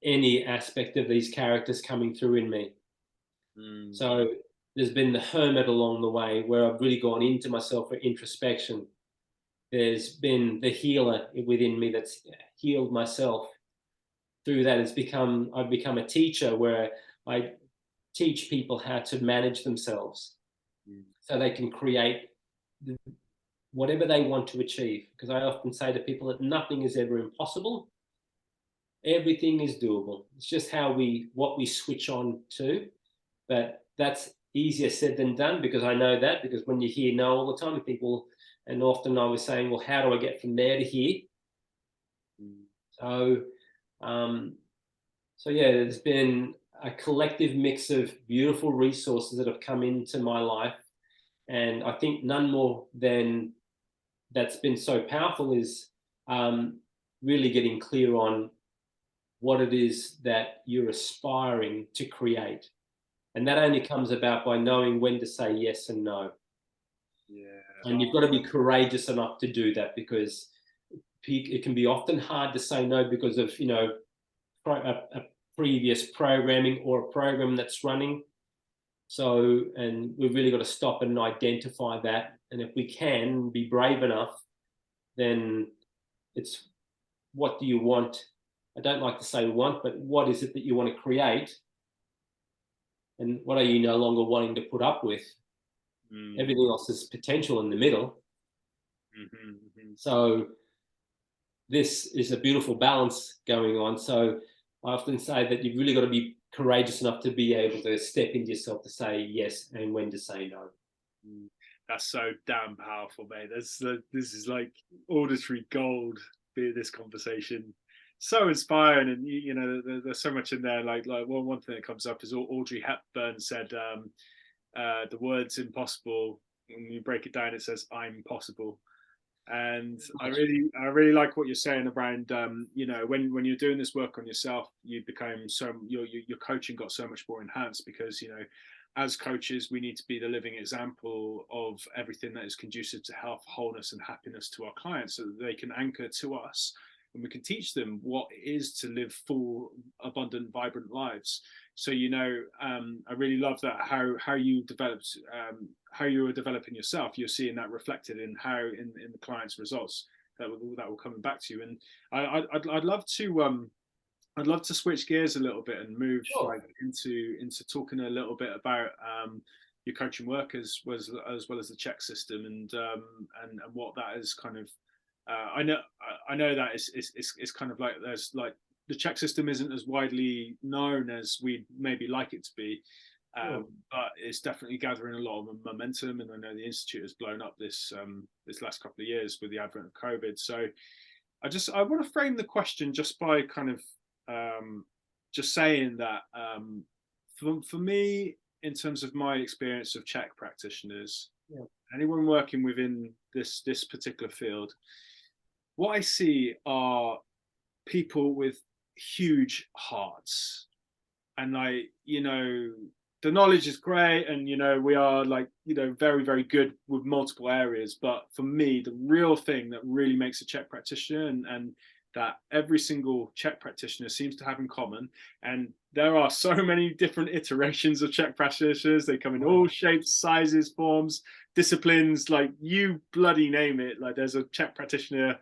any aspect of these characters coming through in me. So there's been the hermit along the way, where I've really gone into myself for introspection. There's been the healer within me that's healed myself. Through that, I've become a teacher, where I teach people how to manage themselves so they can create whatever they want to achieve. Because I often say to people that nothing is ever impossible. Everything is doable. It's just what we switch on to. But that's easier said than done, because I know that, because when you hear no all the time, people, and often I was saying, well, how do I get from there to here? So yeah, there's been a collective mix of beautiful resources that have come into my life. And I think none more than that's been so powerful is really getting clear on what it is that you're aspiring to create. And that only comes about by knowing when to say yes and no. Yeah. And you've got to be courageous enough to do that, because it can be often hard to say no because of, you know, a previous programming or a program that's running. So, and we've really got to stop and identify that. And if we can be brave enough, then it's, what do you want? I don't like to say want, but what is it that you want to create? And what are you no longer wanting to put up with? Everything else is potential in the middle. So this is a beautiful balance going on. So I often say that you've really got to be courageous enough to be able to step into yourself to say yes and when to say no. That's so damn powerful, mate. This is like auditory gold, this conversation. So inspiring, and you know, there's so much in there. Like one thing that comes up is Audrey Hepburn said, the word's impossible. When you break it down, it says I'm possible. And I really like what you're saying around, you know, when you're doing this work on yourself, you become your coaching got so much more enhanced, because, you know, as coaches, we need to be the living example of everything that is conducive to health, wholeness, and happiness to our clients, so that they can anchor to us, and we can teach them what it is to live full, abundant, vibrant lives. So, you know, I really love that, how you developed, how you were developing yourself. You're seeing that reflected in how in the client's results that will coming back to you. And I'd love to switch gears a little bit and move like into talking a little bit about your coaching work as well as the Chek system, and what that is kind of. I know that it's kind of like, there's like, the Chek system isn't as widely known as we'd maybe like it to be, but it's definitely gathering a lot of momentum. And I know the institute has blown up this last couple of years with the advent of COVID. So I want to frame the question just by kind of just saying that for me, in terms of my experience of Czech practitioners, Yeah. anyone working within this particular field, what I see are people with huge hearts, and like, the knowledge is great, and we are like, very, very good with multiple areas. But for me, the real thing that really makes a Czech practitioner, and that every single Czech practitioner seems to have in common, and there are so many different iterations of Czech practitioners. They come in all shapes, sizes, forms, disciplines, like you bloody name it. Like there's a Czech practitioner,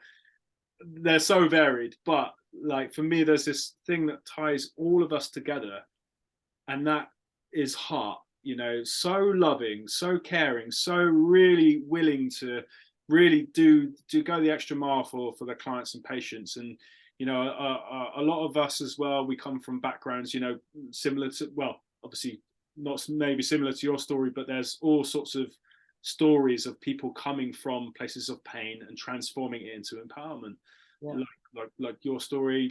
they're so varied. But like for me, there's this thing that ties all of us together, and that is heart. So loving, so caring, so really willing to really do go the extra mile for their clients and patients. And a lot of us as well, we come from backgrounds similar to, well, obviously not maybe similar to your story, but there's all sorts of stories of people coming from places of pain and transforming it into empowerment. Yeah. Like your story,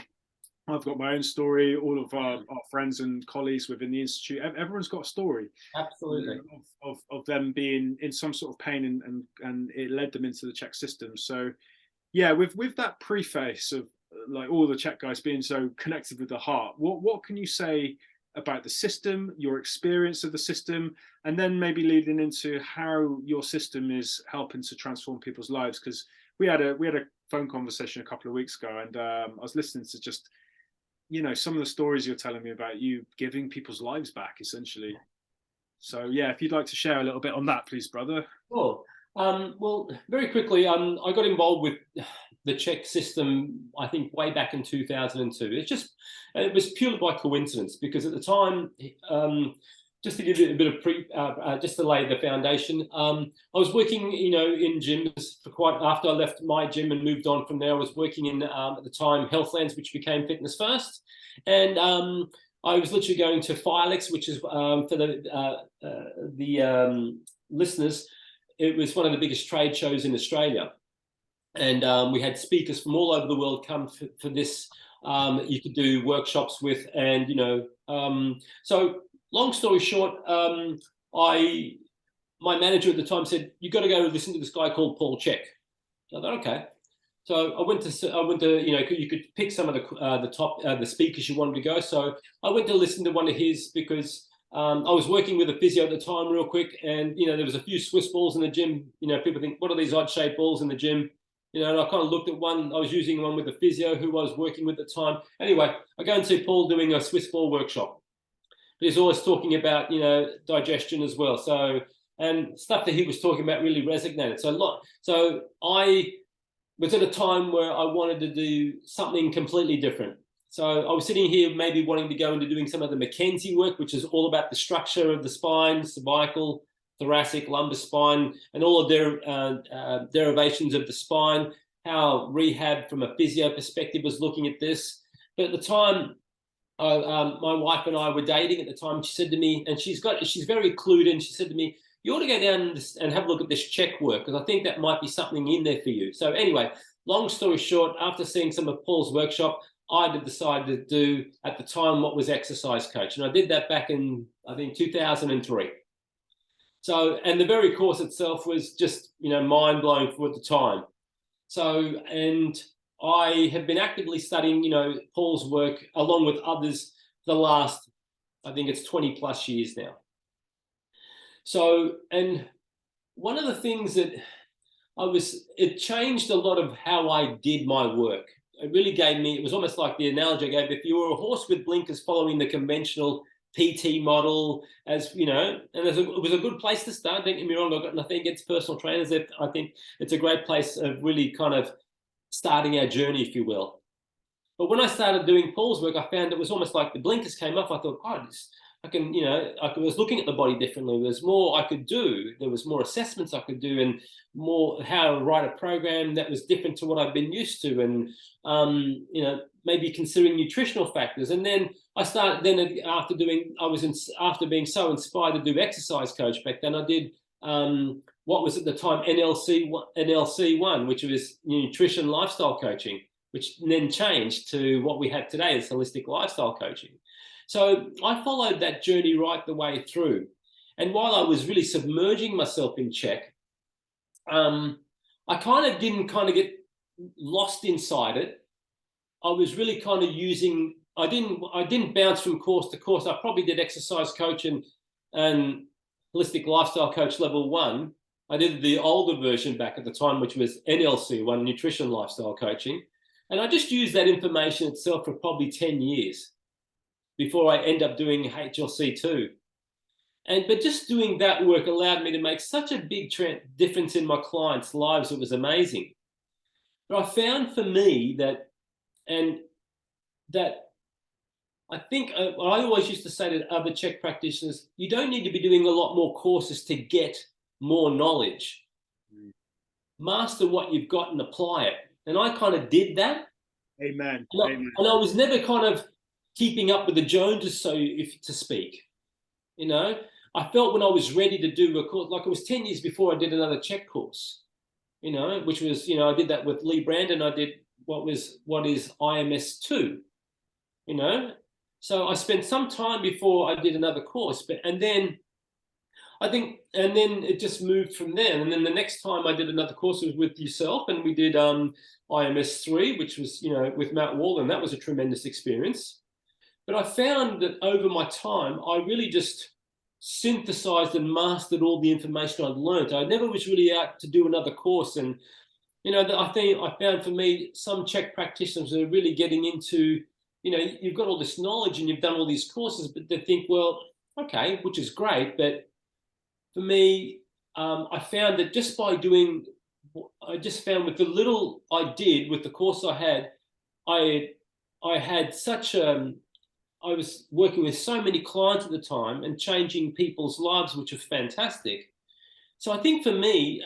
I've got my own story. All of our friends and colleagues within the institute, everyone's got a story. Absolutely. Of them being in some sort of pain, and it led them into the Czech system. So yeah, with that preface of like all the Czech guys being so connected with the heart, what can you say about the system, your experience of the system, and then maybe leading into how your system is helping to transform people's lives? Because we had a phone conversation a couple of weeks ago, and I was listening to just some of the stories you're telling me about you giving people's lives back, essentially. So yeah, if you'd like to share a little bit on that, please, brother. Sure. Well, very quickly, I got involved with the Czech system, I think, way back in 2002. It was purely by coincidence, because at the time, just to give you a bit of just to lay the foundation, I was working, in gyms for quite, after I left my gym and moved on from there, I was working in, at the time, Healthlands, which became Fitness First. And I was literally going to Filex, which is, for the listeners, it was one of the biggest trade shows in Australia. And we had speakers from all over the world come for this. You could do workshops with, and, so long story short, my manager at the time said, "You got to go listen to this guy called Paul Chek." So I thought, okay. So I went to, you could pick some of the top the speakers you wanted to go. So I went to listen to one of his, because I was working with a physio at the time, real quick, and there was a few Swiss balls in the gym. People think, what are these odd shaped balls in the gym? And I kind of looked at one. I was using one with a physio who I was working with at the time. Anyway, I go and see Paul doing a Swiss ball workshop. He's always talking about, digestion as well. So, and stuff that he was talking about really resonated. So I was at a time where I wanted to do something completely different. So I was sitting here maybe wanting to go into doing some of the McKenzie work, which is all about the structure of the spine, cervical, thoracic, lumbar spine, and all of their derivations of the spine, how rehab from a physio perspective was looking at this. But at the time, my wife and I were dating at the time. She said to me, and she's very clued in. She said to me, "You ought to go down and have a look at this Czech work, because I think that might be something in there for you." So anyway, long story short, after seeing some of Paul's workshop, I decided to do, at the time, what was exercise coach. And I did that back in, I think, 2003. So, and the very course itself was just, mind-blowing for the time. So, and I have been actively studying, Paul's work along with others the last, I think it's 20 plus years now. So, and one of the things that it changed a lot of how I did my work. It really gave me, it was almost like the analogy I gave, if you were a horse with blinkers following the conventional PT model, as and it was a good place to start. Don't get me wrong, I've got nothing against personal trainers. I think it's a great place of really kind of starting our journey, if you will. But when I started doing Paul's work, I found it was almost like the blinkers came off. I thought, oh, I can, I was looking at the body differently. There's more I could do. There was more assessments I could do, and more how to write a program that was different to what I've been used to, and maybe considering nutritional factors. And then I started. Then after being so inspired to do exercise coach back then, I did what was at the time NLC1, which was nutrition lifestyle coaching. which then changed to what we have today as holistic lifestyle coaching. So I followed that journey right the way through. And while I was really submerging myself in Chek, I kind of didn't get lost inside it. I was really kind of using, I didn't bounce from course to course. I probably did exercise coach and holistic lifestyle coach level 1. I did the older version back at the time, which was NLC 1, nutrition lifestyle coaching. And I just used that information itself for probably 10 years before I end up doing HLC 2. But just doing that work allowed me to make such a big difference in my clients' lives. It was amazing. But I found for me that I think I always used to say to other Chek practitioners, you don't need to be doing a lot more courses to get more knowledge. Master what you've got and apply it. And I kind of did that. Amen. And I was never kind of keeping up with the Joneses, so to speak. You know, I felt when I was ready to do a course, like it was 10 years before I did another Chek course, you know, which was, you know, I did that with Lee Brandon. I did what is IMS 2, you know. So I spent some time before I did another course, and then it just moved from there. And then the next time I did another course was with yourself, and we did IMS 3, which was, you know, with Matt Wall, and that was a tremendous experience. But I found that over my time, I really just synthesized and mastered all the information I'd learned. I never was really out to do another course. And, you know, I found for me, some Chek practitioners are really getting into, you know, you've got all this knowledge and you've done all these courses, but they think, well, okay, which is great. But for me, I found that just by doing, I just found with the little I did with the course I had, I had such I was working with so many clients at the time and changing people's lives, which are fantastic. So I think for me,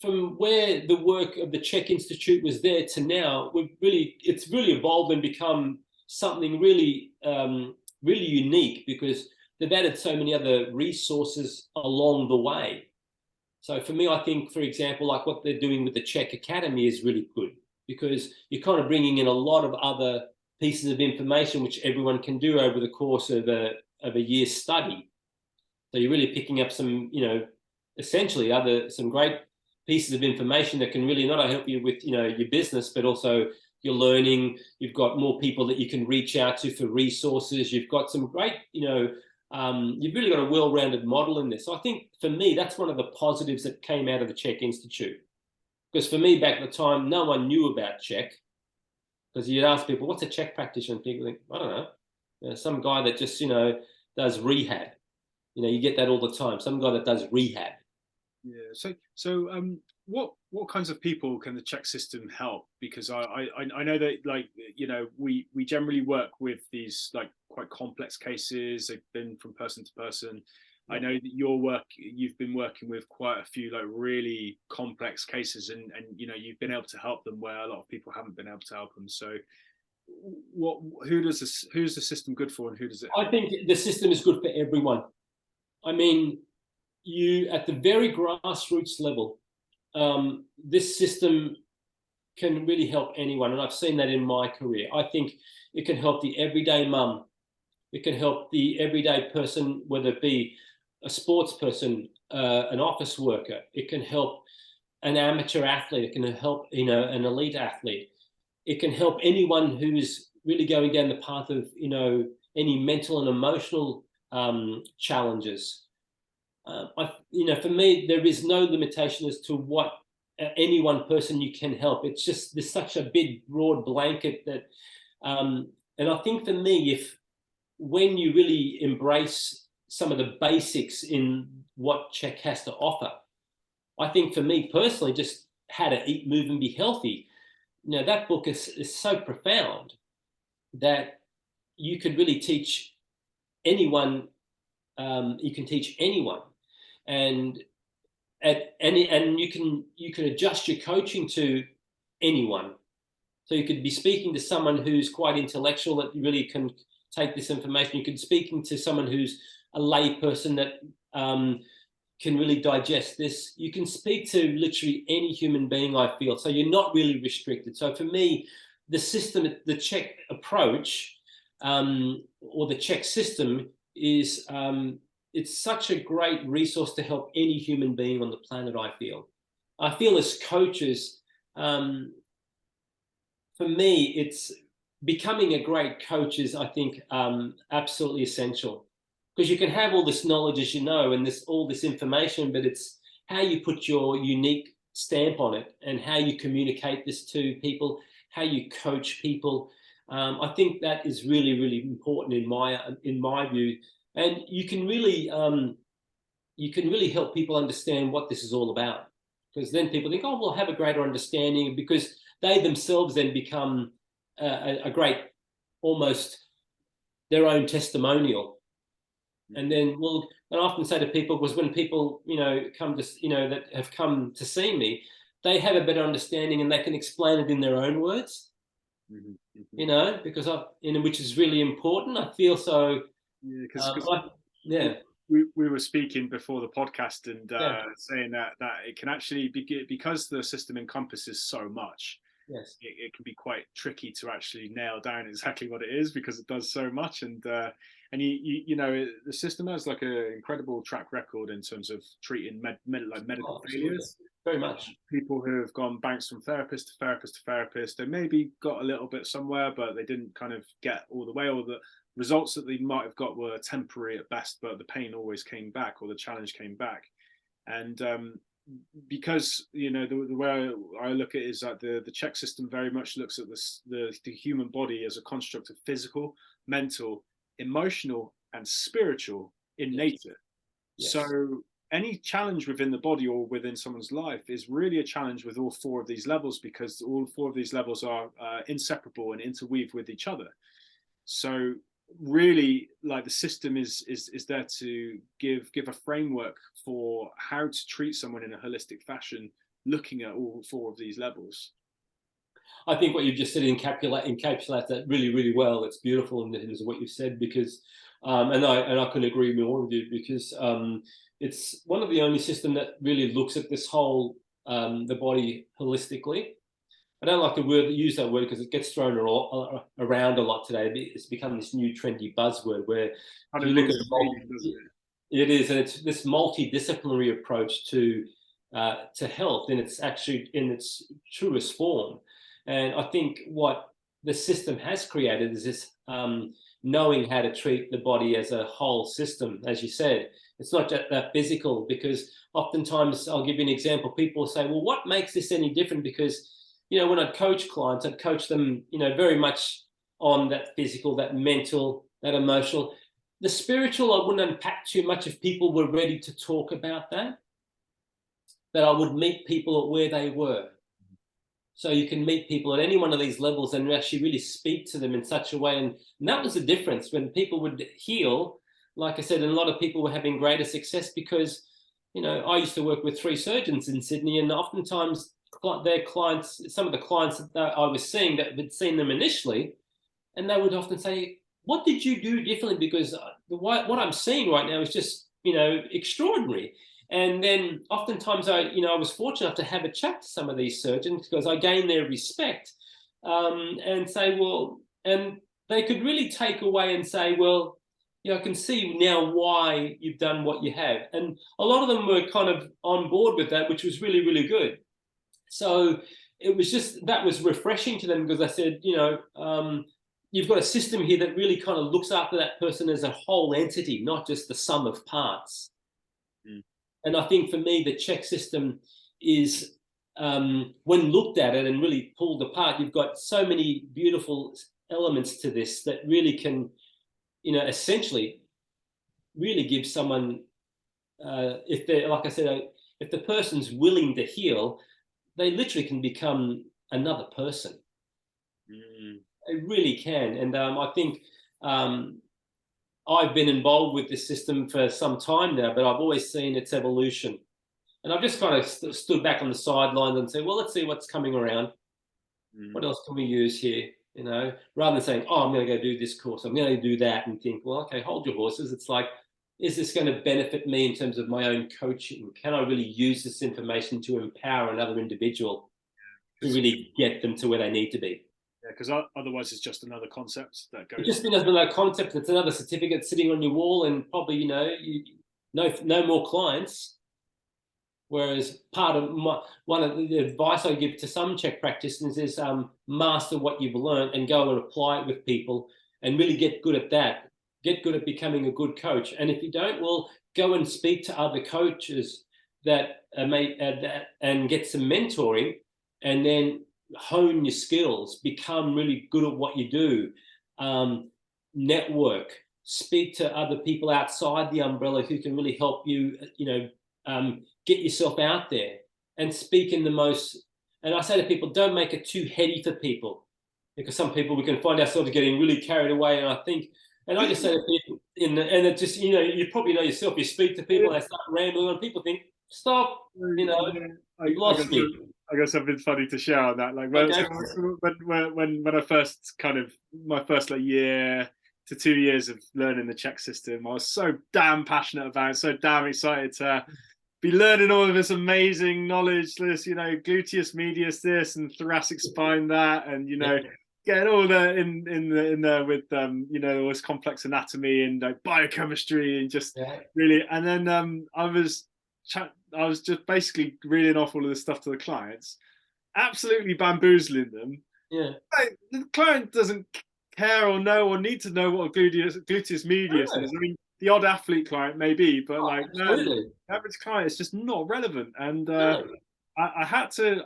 from where the work of the Chek Institute was there to now, it's really evolved and become something really, really unique, because they've added so many other resources along the way. So for me, I think, for example, like what they're doing with the Chek Academy is really good, because you're kind of bringing in a lot of other pieces of information which everyone can do over the course of a year's study. So you're really picking up some, you know, essentially some great pieces of information that can really not only help you with, you know, your business, but also your learning. You've got more people that you can reach out to for resources. You've got some great, you know, you've really got a well-rounded model in this. So I think for me, that's one of the positives that came out of the Chek Institute. Because for me, back at the time, no one knew about Chek. Because you'd ask people, what's a Chek practitioner? And people think, I don't know. You know, some guy that just, you know, does rehab. You know, you get that all the time. Some guy that does rehab. Yeah. So what kinds of people can the Chek system help? Because I know that, like, you know, we generally work with these like quite complex cases. They've been from person to person. I know that you've been working with quite a few like really complex cases, and you know, you've been able to help them where a lot of people haven't been able to help them. So who's the system good for, and who does it help? I think the system is good for everyone. I mean, you at the very grassroots level, this system can really help anyone, and I've seen that in my career. I think it can help the everyday mum. It can help the everyday person, whether it be a sports person, an office worker. It can help an amateur athlete. It can help, you know, an elite athlete. It can help anyone who's really going down the path of, you know, any mental and emotional challenges. You know, for me, there is no limitation as to what any one person you can help. It's just, there's such a big, broad blanket that, and I think for me, when you really embrace some of the basics in what Chek has to offer, I think for me personally, just how to eat, move, and be healthy, you know, that book is so profound that you could really teach anyone. You can teach anyone, and you can adjust your coaching to anyone. So you could be speaking to someone who's quite intellectual that really can take this information. You could be speaking to someone who's a lay person that can really digest this. You can speak to literally any human being, I feel. So you're not really restricted. So for me, the system, the Chek approach, or the Chek system is, it's such a great resource to help any human being on the planet, I feel. I feel as coaches, for me, it's becoming a great coach is, I think, absolutely essential. Because you can have all this knowledge, as you know, and all this information, but it's how you put your unique stamp on it and how you communicate this to people, how you coach people. I think that is really, really important in my view. And you can really help people understand what this is all about. Because then people think, oh, we'll have a greater understanding, because they themselves then become a great, almost their own testimonial. And then, well, I often say to people, was when people, come to, that have come to see me, they have a better understanding and they can explain it in their own words, because which is really important. I feel so. Yeah, we were speaking before the podcast and saying that it can actually be, because the system encompasses so much. Yes, it can be quite tricky to actually nail down exactly what it is, because it does so much. And the system has like an incredible track record in terms of treating medical failures. Very much. People who have gone bounced from therapist to therapist to therapist, they maybe got a little bit somewhere, but they didn't kind of get all the way, or the results that they might have got were temporary at best, but the pain always came back, or the challenge came back. And because the way I look at it is that the Chek system very much looks at the human body as a construct of physical, mental, emotional, and spiritual in nature. Yes. So any challenge within the body or within someone's life is really a challenge with all four of these levels, because all four of these levels are inseparable and interweave with each other. So really, like, the system is there to give a framework for how to treat someone in a holistic fashion, looking at all four of these levels. I think what you've just said encapsulates that really, really well. It's beautiful in terms of what you've said, because and I couldn't agree more with you, because it's one of the only system that really looks at this whole the body holistically. I don't like to use that word because it gets thrown around a lot today. It's become this new trendy buzzword where you look at it is, and it's this multidisciplinary approach to health, and it's actually in its truest form. And I think what the system has created is this knowing how to treat the body as a whole system. As you said, it's not just that physical, because oftentimes, I'll give you an example. People say, well, what makes this any different? Because when I'd coach clients, I'd coach them, very much on that physical, that mental, that emotional. The spiritual, I wouldn't unpack too much if people were ready to talk about that. That I would meet people at where they were. So you can meet people at any one of these levels and actually really speak to them in such a way. And that was the difference when people would heal. Like I said, and a lot of people were having greater success because, I used to work with 3 surgeons in Sydney, and oftentimes their clients, some of the clients that I was seeing that had seen them initially, and they would often say, what did you do differently? Because what I'm seeing right now is just, extraordinary. And then oftentimes I was fortunate enough to have a chat to some of these surgeons, because I gained their respect, and say, well, and they could really take away and say, well, I can see now why you've done what you have. And a lot of them were kind of on board with that, which was really, really good. So it was just, that was refreshing to them, because I said, you've got a system here that really kind of looks after that person as a whole entity, not just the sum of parts. Mm. And I think for me, the Chek system is, when looked at it and really pulled apart, you've got so many beautiful elements to this that really can, essentially really give someone, if they're, like I said, if the person's willing to heal, they literally can become another person. Mm. They really can. And I think I've been involved with this system for some time now, but I've always seen its evolution. And I've just kind of stood back on the sidelines and said, well, let's see what's coming around. Mm. What else can we use here? Rather than saying, oh, I'm going to go do this course, I'm going to do that, and think, well, okay, hold your horses. It's like, is this going to benefit me in terms of my own coaching? Can I really use this information to empower another individual to really get them to where they need to be? Yeah, because otherwise it's just another concept that goes. It just becomes another concept. It's another certificate sitting on your wall, and probably, you know, no more clients. Whereas part of one of the advice I give to some Chek practitioners is master what you've learned and go and apply it with people and really get good at that. Get good at becoming a good coach. And if you don't, well, go and speak to other coaches that and get some mentoring, and then hone your skills, become really good at what you do, network, speak to other people outside the umbrella who can really help you, you know, get yourself out there and speak in the most, and I say to people, don't make it too heady for people, because some people, we can find ourselves getting really carried away. And I think, and I just say to people, and it just, you know, you probably know yourself, you speak to people and they start rambling on, people think, stop, you know, you've lost me. I guess I've been funny to share on that. Like when I first kind of, my first like year to 2 years of learning the Chek system, I was so damn passionate about it, so damn excited to be learning all of this amazing knowledge, this, you know, gluteus medius this and thoracic spine that, and, you know, getting all the in there with you know, all this complex anatomy and like biochemistry and just really, and then I was just basically reading off all of this stuff to the clients, absolutely bamboozling them. Yeah. Like, the client doesn't care or know or need to know what a gluteus medius is. I mean, the odd athlete client maybe, but like the average client is just not relevant. And I had to,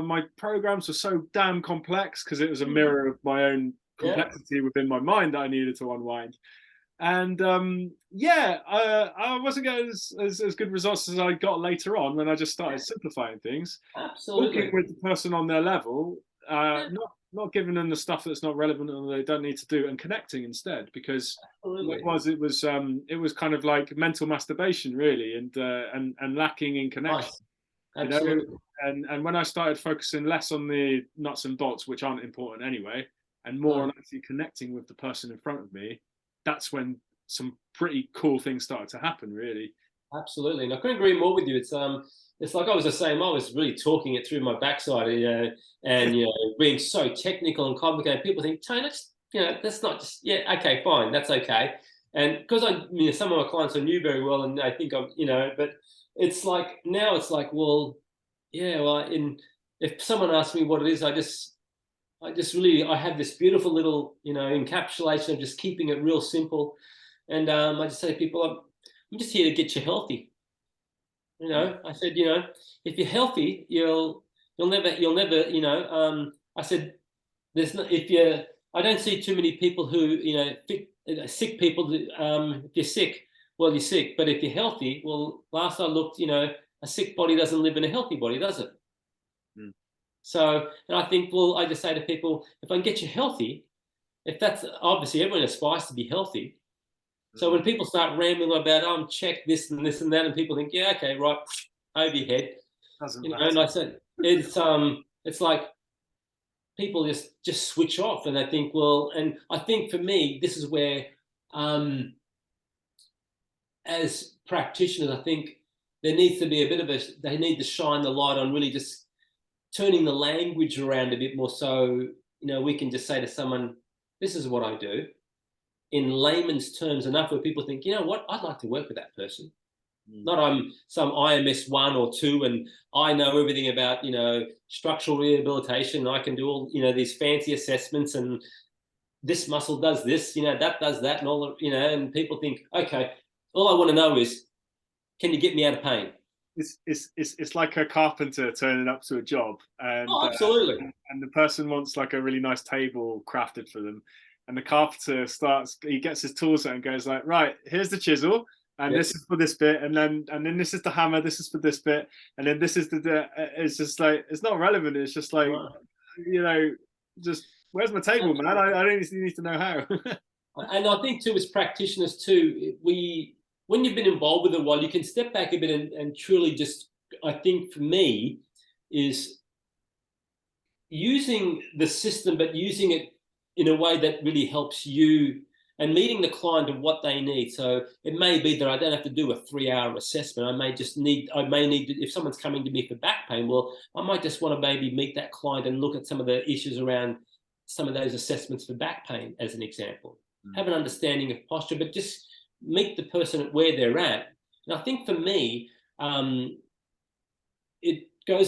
my programs were so damn complex because it was a mirror of my own complexity within my mind that I needed to unwind. And I wasn't getting as good results as I got later on when I just started simplifying things. Absolutely. Talking with the person on their level, not giving them the stuff that's not relevant and they don't need to do, and connecting instead, because it was kind of like mental masturbation really, and lacking in connection. Nice. You know, and when I started focusing less on the nuts and bolts, which aren't important anyway, and more on actually connecting with the person in front of me, that's when some pretty cool things started to happen, really. Absolutely, and I couldn't agree more with you. It's like I was just saying, I was really talking it through my backside, you know, and you know, being so technical and complicated. People think, Tony, you know, that's not just, okay, fine, that's okay. And because you know, some of my clients I knew very well, and I think I'm, you know, but it's like now it's like, well, if someone asks me what it is, I have this beautiful little, you know, encapsulation of just keeping it real simple. And I just say to people, I'm just here to get you healthy. You know, I said, you know, if you're healthy, you'll never, you know, I said, I don't see too many people who, you know, sick people, if you're sick, well, you're sick. But if you're healthy, well, last I looked, you know, a sick body doesn't live in a healthy body, does it? So, and I think, well, I just say to people, if I can get you healthy, if that's, obviously everyone aspires to be healthy. So when people start rambling about, I'm Chek this and this and that, and people think, yeah, okay, right, over your head. You know, and I said, it's like people just switch off, and they think, well, and I think for me, this is where, as practitioners, I think there needs to be a bit of they need to shine the light on really just turning the language around a bit more, so, you know, we can just say to someone, this is what I do, in layman's terms enough where people think, you know what, I'd like to work with that person. Not I'm some IMS 1 or 2 and I know everything about, you know, structural rehabilitation. I can do all, you know, these fancy assessments, and this muscle does this, you know, that does that, and all, you know, and people think, okay, all I want to know is, can you get me out of pain? It's like a carpenter turning up to a job, and absolutely, and the person wants like a really nice table crafted for them, and the carpenter he gets his tools out and goes like, right, here's the chisel, and this is for this bit, and then this is the hammer, this is for this bit, and then this is it's just like, it's not relevant. It's just like, you know, just where's my table, man? I don't need to know how. And I think too, as practitioners too, when you've been involved with it a while, you can step back a bit and truly just, I think for me, is using the system, but using it in a way that really helps you and meeting the client of what they need. So it may be that I don't have to do a 3-hour assessment. I may need to, if someone's coming to me for back pain, well, I might just want to maybe meet that client and look at some of the issues around some of those assessments for back pain, as an example. Have an understanding of posture, but just meet the person at where they're at. And I think for me, it goes